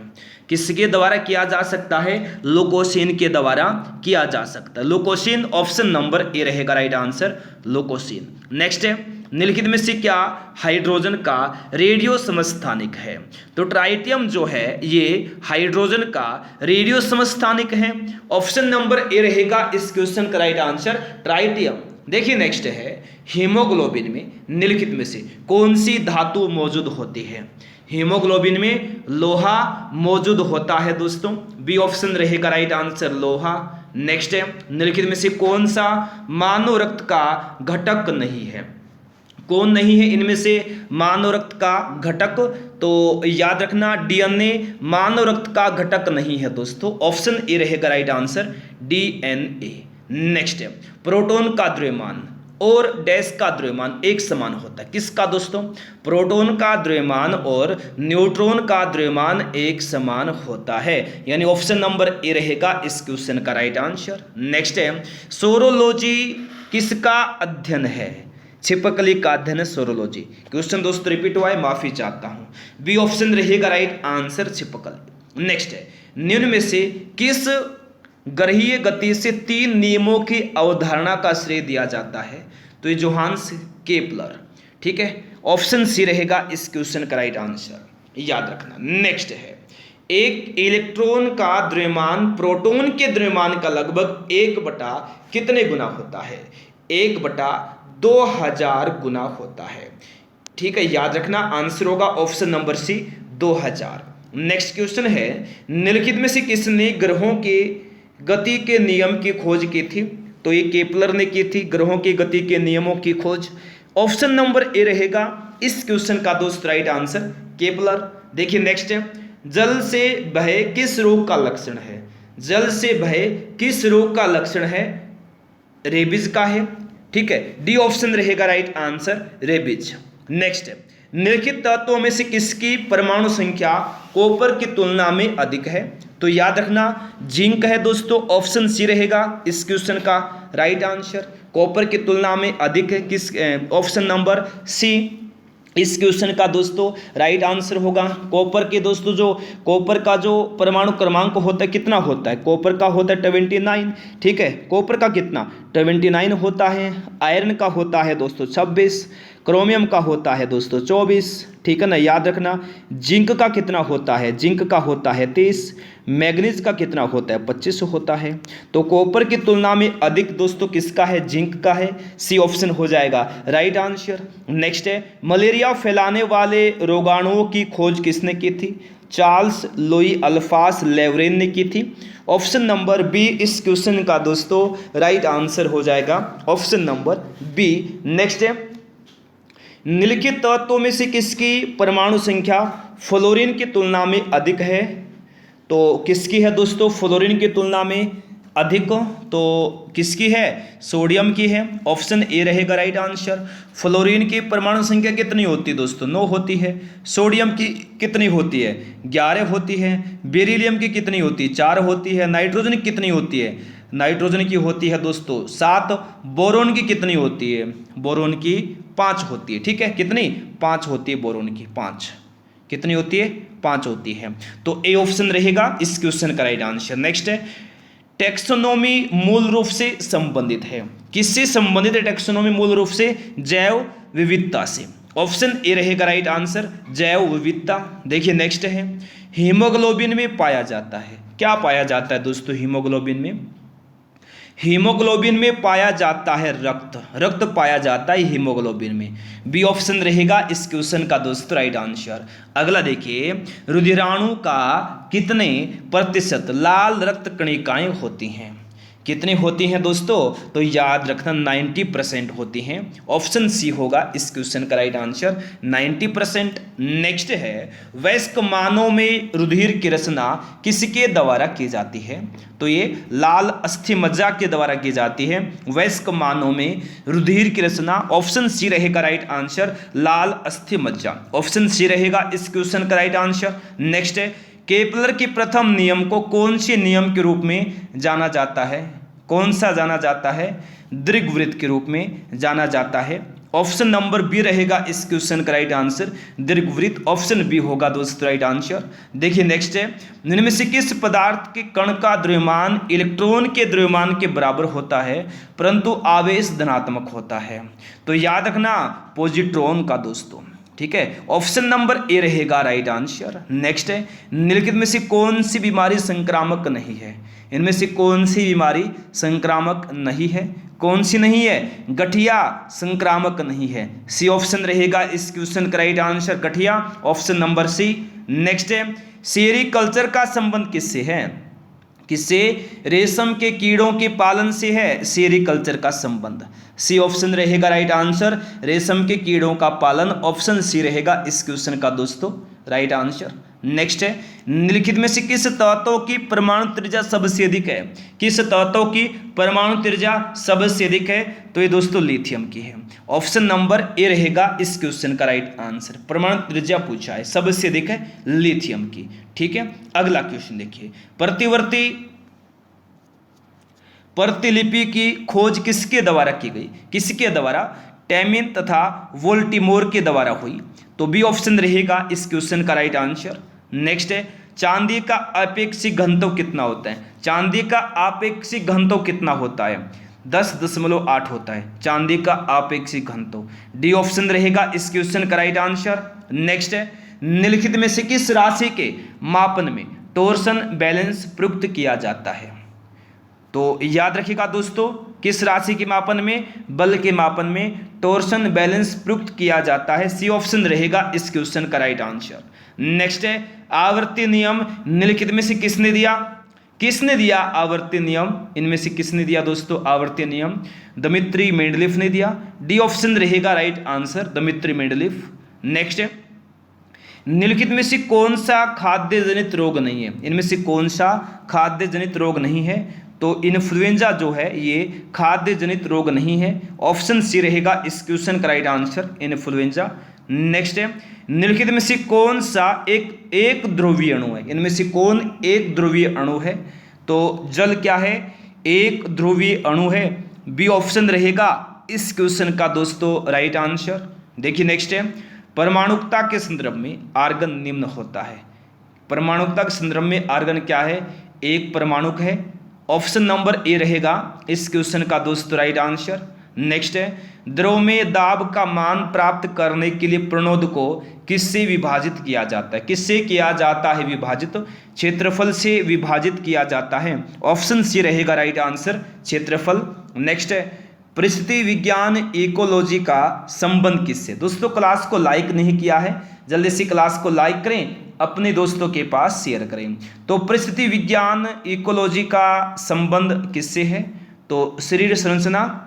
किसके द्वारा किया जा सकता है? लुकोसिन के द्वारा किया जा सकता है। लुकोसिन, ऑप्शन नंबर ए रहेगा राइट आंसर, लुकोसिन। नेक्स्ट है, निम्नलिखित में से क्या हाइड्रोजन का रेडियो समस्थानिक है? तो ट्राइटियम जो है ये हाइड्रोजन का रेडियो समस्थानिक है। ऑप्शन नंबर ए रहेगा इस क्वेश्चन का राइट आंसर, ट्राइटियम। देखिए नेक्स्ट है, हीमोग्लोबिन में निम्नलिखित में से कौन सी धातु मौजूद होती है? हीमोग्लोबिन में लोहा मौजूद होता है दोस्तों, बी ऑप्शन रहेगा राइट आंसर लोहा। नेक्स्ट है, निम्नलिखित में से कौन सा मानव रक्त का घटक नहीं है? कौन नहीं है इनमें से मानव रक्त का घटक? तो याद रखना डीएनए मानव रक्त का घटक नहीं है दोस्तों, ऑप्शन ए रहेगा राइट आंसर डीएनए। नेक्स्ट है, प्रोटॉन का द्रव्यमान और डैश का द्रव्यमान एक समान होता है, किसका दोस्तों? प्रोटॉन का द्रव्यमान और न्यूट्रॉन का द्रव्यमान एक समान होता है, यानी ऑप्शन नंबर ए रहेगा इस क्वेश्चन का राइट आंसर। नेक्स्ट है, सोरोलॉजी किसका अध्ययन है? छिपकली का अध्ययन है सोरोलॉजी। क्वेश्चन दोस्तों रिपीट हुआ है, माफी चाहता हूं, बी ऑप्शन रहेगा राइट आंसर छिपकली। नेक्स्ट है, निम्न में से किस ग्रहीय गति से 3 नियमों की अवधारणा का श्रेय दिया जाता है? तो ये जोहान्स केपलर, ठीक है, ऑप्शन सी रहेगा इस क्वेश्चन का राइट आंसर, याद रखना। नेक्स्ट है, एक इलेक्ट्रॉन का द्रव्यमान प्रोटॉन के द्रव्यमान का लगभग 1 बटा कितने गुना होता है? 1 बटा 2000 गुना होता है, ठीक है, याद रखना, आंसर होगा option number c 2000। Next question है, निम्नलिखित में से किसने ग्रहों के गति के नियम की खोज की थी? तो ये केपलर ने की थी ग्रहों की गति के नियमों की खोज, ऑप्शन नंबर ए रहेगा इस क्वेश्चन का दोस्त राइट आंसर केपलर। देखिए नेक्स्ट है, जल से बहे किस रोग का लक्षण है? जल से बहे किस रोग का लक्षण है? रेबीज का है, ठीक है, डी ऑप्शन रहेगा राइट आंसर रेबीज। नेक्स्ट है, निम्नलिखित तत्वों में से किसकी परमाणु संख्या कॉपर की तुलना में अधिक है? तो याद रखना जिंक है दोस्तों, ऑप्शन सी रहेगा इस क्वेश्चन का राइट आंसर, कॉपर की तुलना में अधिक है, किस ऑप्शन नंबर सी इस क्वेश्चन का दोस्तों राइट आंसर होगा। कॉपर के दोस्तों जो कॉपर का जो परमाणु क्रमांक होता है कितना होता है? कॉपर का होता है 29, ठीक है, कॉपर का कितना 29 होता है। आयरन का होता है दोस्तों 26, क्रोमियम का होता है दोस्तों 24, ठीक है ना, याद रखना। जिंक का कितना होता है? जिंक का होता है 30, मैग्नीज का कितना होता है? 25 होता है। तो कॉपर की तुलना में अधिक दोस्तों किसका है? जिंक का है, सी ऑप्शन हो जाएगा राइट आंसर। नेक्स्ट है, मलेरिया फैलाने वाले रोगाणुओं की खोज किसने की थी? चार्ल्स लुई अल्फास लेवरेन ने की थी, ऑप्शन नंबर बी इस क्वेश्चन का दोस्तों राइट आंसर हो जाएगा, ऑप्शन नंबर बी। नेक्स्ट है, निम्नलिखित तत्वों में से किसकी परमाणु संख्या फ्लोरीन की तुलना में अधिक है? तो किसकी है दोस्तों फ्लोरीन की तुलना में अधिक? तो किसकी है? सोडियम की है, ऑप्शन ए रहेगा राइट आंसर। फ्लोरीन की परमाणु संख्या कितनी होती है दोस्तों? 9 होती है। सोडियम की कितनी होती है? 11 होती है। बेरिलियम की कितनी होती है? 4 होती है। नाइट्रोजन की कितनी होती है? नाइट्रोजन की होती है दोस्तों 7। बोरोन की कितनी होती है? बोरोन की 5 होती है, ठीक है, कितनी? 5 होती है बोरोन की, 5 कितनी होती है? 5 होती है। तो ए ऑप्शन रहेगा इस क्वेश्चन का राइट आंसर। नेक्स्ट है, टैक्सोनॉमी मूल रूप से संबंधित है, किससे संबंधित है टैक्सोनॉमी? मूल रूप से जैव विविधता से, ऑप्शन ए रहेगा राइट आंसर जैव विविधता। देखिए नेक्स्ट है, हीमोग्लोबिन में पाया जाता है, क्या पाया जाता है दोस्तों हीमोग्लोबिन में? हीमोग्लोबिन में पाया जाता है रक्त, रक्त पाया जाता है हीमोग्लोबिन में, बी ऑप्शन रहेगा इस क्वेश्चन का दोस्तों राइट आंसर। अगला देखिए, रुधिराणु का कितने प्रतिशत लाल रक्त कणिकाएं होती हैं? कितनी होती हैं दोस्तों? तो याद रखना 90% होती हैं, ऑप्शन सी होगा इस क्वेश्चन का राइट आंसर 90%। नेक्स्ट है, वयस्क मानव में रुधिर की रचना किसके द्वारा की जाती है? तो ये लाल अस्थि मज्जा के द्वारा की जाती है वयस्क मानव में रुधिर की रचना, ऑप्शन सी रहेगा राइट आंसर लाल अस्थि मज्जा, ऑप्शन सी रहेगा इस क्वेश्चन का राइट आंसर। नेक्स्ट है, केपलर के प्रथम नियम को कौन से नियम के रूप में जाना जाता है? कौन सा जाना जाता है? दीर्घवृत्त के रूप में जाना जाता है, ऑप्शन नंबर बी रहेगा इस क्वेश्चन का राइट आंसर दीर्घवृत्त, ऑप्शन बी होगा दोस्तों राइट आंसर। देखिए नेक्स्ट है, निम्न में से किस पदार्थ के कण का द्रव्यमान इलेक्ट्रॉन के द्रव्यमान के बराबर होता है परंतु आवेश धनात्मक होता है? तो याद रखना पॉजिट्रॉन का दोस्तों, ठीक है, ऑप्शन नंबर ए रहेगा राइट आंसर। नेक्स्ट है, निम्नलिखित में से कौन सी बीमारी संक्रामक नहीं है? इनमें से कौन सी बीमारी संक्रामक नहीं है? कौन सी नहीं है? गठिया संक्रामक नहीं है। सी ऑप्शन रहेगा इस क्वेश्चन का राइट आंसर, गठिया, ऑप्शन नंबर सी। नेक्स्ट है, सेरीकल्चर का संबंध किससे है? किससे? रेशम के कीड़ों के पालन से है सेरीकल्चर का संबंध। सी ऑप्शन रहेगा राइट आंसर, रेशम के कीड़ों का पालन, ऑप्शन सी रहेगा इस क्वेश्चन का दोस्तों राइट आंसर। नेक्स्ट है, निम्नलिखित में से किस तत्व की परमाणु त्रिज्या सबसे अधिक है? किस तत्व की परमाणु त्रिज्या सबसे अधिक है? तो ये दोस्तों लिथियम की है, ऑप्शन नंबर ए रहेगा इस क्वेश्चन का राइट आंसर। परमाणु त्रिज्या पूछा है, सबसे अधिक है लिथियम की। ठीक है, अगला क्वेश्चन देखिए, प्रतिलिपि की खोज किसके द्वारा की गई? किसके द्वारा? टेमिन तथा वोल्टीमोर के द्वारा हुई। तो बी ऑप्शन रहेगा इस क्वेश्चन का राइट आंसर। नेक्स्ट है, चांदी का आपेक्षिक घनत्व कितना होता है? चांदी का आपेक्षिक घनत्व कितना होता है? 10.8 होता है चांदी का आपेक्षिक घनत्व। डी ऑप्शन रहेगा इस क्वेश्चन का राइट आंसर। नेक्स्ट है, निम्नलिखित में से किस राशि के मापन में टोर्सन बैलेंस प्रयुक्त किया जाता है? तो याद रखिएगा दोस्तों, किस राशि के मापन में? बल के मापन में टोर्सन बैलेंस प्रयुक्त किया जाता है। सी ऑप्शन रहेगा इस क्वेश्चन का राइट आंसर। नेक्स्ट है, आवर्ती नियम निम्नलिखित में से किसने दिया? किसने दिया आवर्ती नियम? इनमें से किसने दिया दोस्तों आवर्ती नियम? दमित्री मेंडलीफ ने दिया। डी ऑप्शन रहेगा right answer, Dmitri Mendeleev. Next है, निम्नलिखित में से कौन सा खाद्य जनित रोग नहीं है? इनमें से कौन सा खाद्य जनित रोग नहीं है? तो इन्फ्लुएंजा जो है ये खाद्य जनित रोग नहीं है, ऑप्शन सी रहेगा इस क्वेश्चन का राइट आंसर, इन्फ्लुएंजा। नेक्स्ट है, निम्नलिखित में से कौन सा एक ध्रुवीय अणु है? इनमें से कौन एक ध्रुवीय अणु है? तो जल क्या है? एक ध्रुवीय अणु है। बी ऑप्शन रहेगा इस क्वेश्चन का दोस्तों राइट आंसर। देखिए नेक्स्ट है, परमाणुकता के संदर्भ में आर्गन निम्न होता है। परमाणुकता के संदर्भ में आर्गन क्या है? एक परमाणुक है, ऑप्शन नंबर ए रहेगा इस क्वेश्चन का दोस्तों राइट आंसर। नेक्स्ट है, द्रव में दाब का मान प्राप्त करने के लिए प्रणोद को किससे विभाजित किया जाता है? किससे किया जाता है विभाजित? क्षेत्रफल से विभाजित किया जाता है, ऑप्शन सी रहेगा राइट आंसर, क्षेत्रफल। नेक्स्ट है, परिस्थिति विज्ञान इकोलॉजी का संबंध किससे? दोस्तों क्लास को लाइक नहीं किया है, जल्दी से क्लास को लाइक करें, अपने दोस्तों के पास शेयर करें। तो परिस्थिति विज्ञान इकोलॉजी का संबंध किससे है? तो शरीर संरचना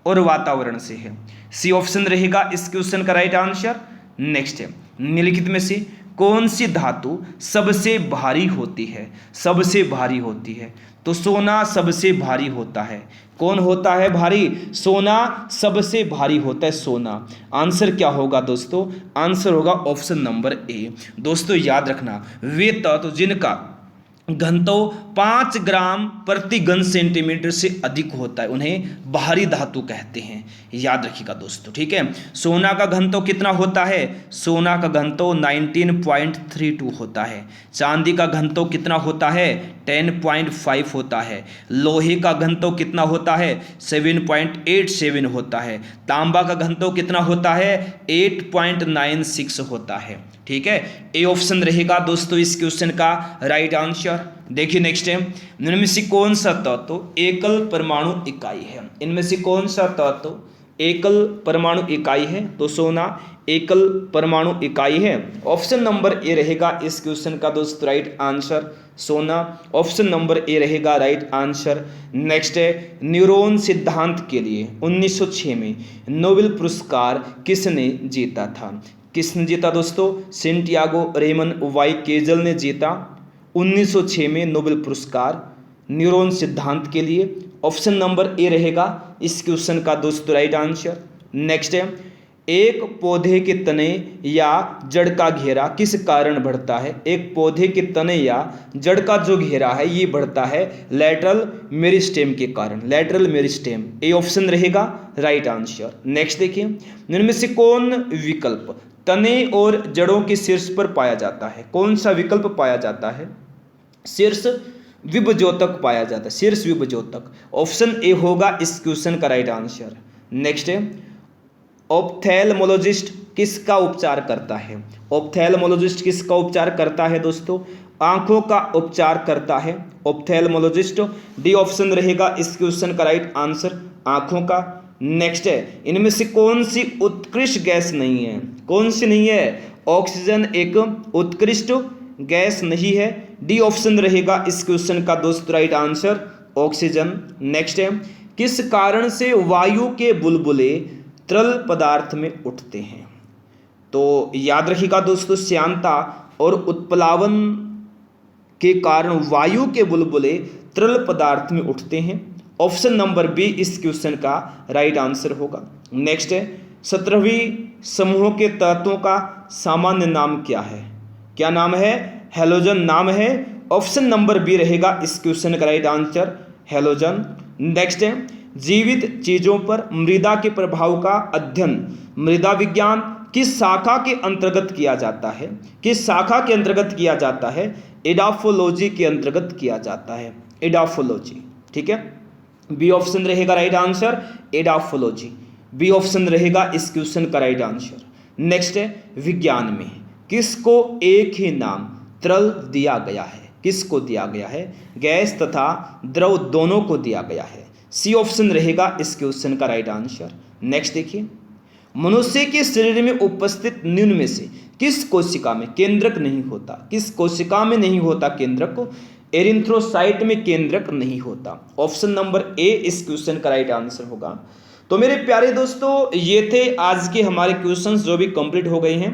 और वातावरण से है। सी ऑप्शन रहेगा इस क्वेश्चन का राइट आंसर। नेक्स्ट है, निम्नलिखित में से कौन सी धातु सबसे भारी होती है? सबसे भारी होती है तो सोना सबसे भारी होता है। कौन होता है भारी? सोना सबसे भारी होता है, सोना। आंसर क्या होगा दोस्तों? आंसर होगा ऑप्शन नंबर ए। दोस्तों याद रखना, वे तत्व जिनका घनत्व 5 ग्राम प्रति घन सेंटीमीटर से अधिक होता है उन्हें भारी धातु कहते हैं। याद रखिएगा दोस्तों, ठीक है। सोना का घनत्व कितना होता है? सोना का घनत्व 19.32 होता है। चांदी का घनत्व कितना होता है? 10.5 होता है। लोहे का घनत्व कितना होता है? 7.87 होता है। तांबा का घनत्व कितना होता है? 8.96 होता है। ठीक है, ए ऑप्शन रहेगा दोस्तों इस क्वेश्चन का राइट आंसर। देखिए नेक्स्ट है, इनमें से कौन सा तत्व एकल परमाणु इकाई है? इनमें से कौन सा तत्व एकल परमाणु इकाई है? तो सोना एकल परमाणु इकाई है, ऑप्शन नंबर ए रहेगा इस क्वेश्चन का दोस्त राइट आंसर, सोना। ऑप्शन नंबर ए रहेगा राइट आंसर। नेक्स्ट है, न्यूरॉन सिद्धांत के लिए 1906 में नोबेल पुरस्कार किसने जीता था? किसने जीता दोस्तों? सेंटियागो रेमन वाई केजल ने जीता 1906 में नोबेल पुरस्कार न्यूरॉन सिद्धांत के लिए। ऑप्शन नंबर ए रहेगा इस क्वेश्चन का दोस्तों राइट आंसर। नेक्स्ट है, एक पौधे के तने या जड़ का घेरा किस कारण बढ़ता है? एक पौधे के तने या जड़ का जो घेरा है ये बढ़ता है लैटरल मेरिस्टेम के कारण, लैटरल मेरिस्टेम। ए ऑप्शन रहेगा राइट आंसर। नेक्स्ट देखिए, इनमें से कौन विकल्प तने और जड़ों के शीर्ष पर पाया जाता है? कौन सा विकल्प पाया जाता है? शीर्ष विभज्योतक पाया जाता है, शीर्ष विभज्योतक। ऑप्शन ए होगा इस क्वेश्चन का राइट आंसर। नेक्स्ट है, ऑप्थेल्मोलॉजिस्ट किसका उपचार करता है? ऑप्थेल्मोलॉजिस्ट किसका उपचार करता है दोस्तों? आंखों का उपचार करता है ऑप्थेल्मोलॉजिस्ट। डी ऑप्शन रहेगा इस क्वेश्चन का राइट आंसर, आंखों का। नेक्स्ट है, इनमें से कौन सी उत्कृष्ट गैस नहीं है? कौन सी नहीं है? ऑक्सीजन एक उत्कृष्ट गैस नहीं है। डी ऑप्शन रहेगा इस क्वेश्चन का दोस्तों राइट आंसर, ऑक्सीजन। नेक्स्ट है, किस कारण से वायु के बुलबुले तरल पदार्थ में उठते हैं? तो याद रखिएगा दोस्तों, श्यानता और उत्प्लावन के कारण वायु के बुलबुले तरल पदार्थ में उठते हैं। ऑप्शन नंबर बी इस क्वेश्चन का राइट आंसर होगा। नेक्स्ट है, 17वीं समूह के तत्वों का सामान्य नाम क्या है? क्या नाम है? हैलोजन नाम है। ऑप्शन नंबर बी रहेगा इस क्वेश्चन का राइट आंसर, हैलोजन। नेक्स्ट है, जीवित चीजों पर मृदा के प्रभाव का अध्ययन मृदा विज्ञान किस शाखा के अंतर्गत किया जाता है? किस शाखा के अंतर्गत किया जाता है? एडाफोलॉजी के अंतर्गत किया जाता है, एडाफोलॉजी। ठीक है, बी ऑप्शन रहेगा right answer, edaphology. B option रहेगा इस क्वेश्चन का राइट आंसर। नेक्स्ट है, विज्ञान में किसको एक ही नाम तरल दिया गया है? किसको दिया गया है? गैस तथा द्रव दोनों को दिया गया है। सी ऑप्शन रहेगा इस क्वेश्चन का राइट आंसर। नेक्स्ट देखिए, मनुष्य के शरीर में उपस्थित निम्न में से किस कोशिका में केंद्रक नहीं होता? किस कोशिका में नहीं होता केंद्रक? एरिथ्रोसाइट में केंद्रक नहीं होता। ऑप्शन नंबर ए इस क्वेश्चन का राइट आंसर होगा। तो मेरे प्यारे दोस्तों, ये थे आज के हमारे क्वेश्चंस जो भी कंप्लीट हो गए हैं।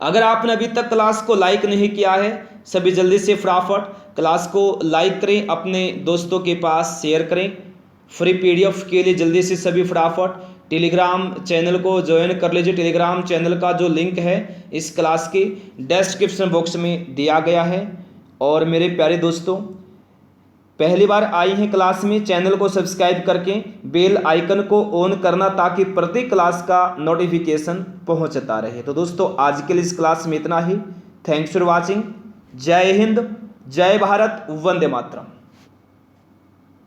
अगर आपने अभी तक क्लास को लाइक नहीं किया है, सभी जल्दी से फटाफट क्लास को लाइक करें, अपने दोस्तों के पास शेयर करें। फ्री पीडीएफ के लिए जल्दी से सभी फटाफट टेलीग्राम चैनल को ज्वाइन कर लीजिए। टेलीग्राम चैनल का जो लिंक है इस क्लास के डिस्क्रिप्शन बॉक्स में दिया गया है। और मेरे प्यारे दोस्तों, पहली बार आई हैं क्लास में, चैनल को सब्सक्राइब करके बेल आइकन को ऑन करना ताकि प्रति क्लास का नोटिफिकेशन पहुंचता रहे। तो दोस्तों, आज के लिए इस क्लास में इतना ही। Thanks for watching. जय हिंद, जय भारत, वंदे मातरम।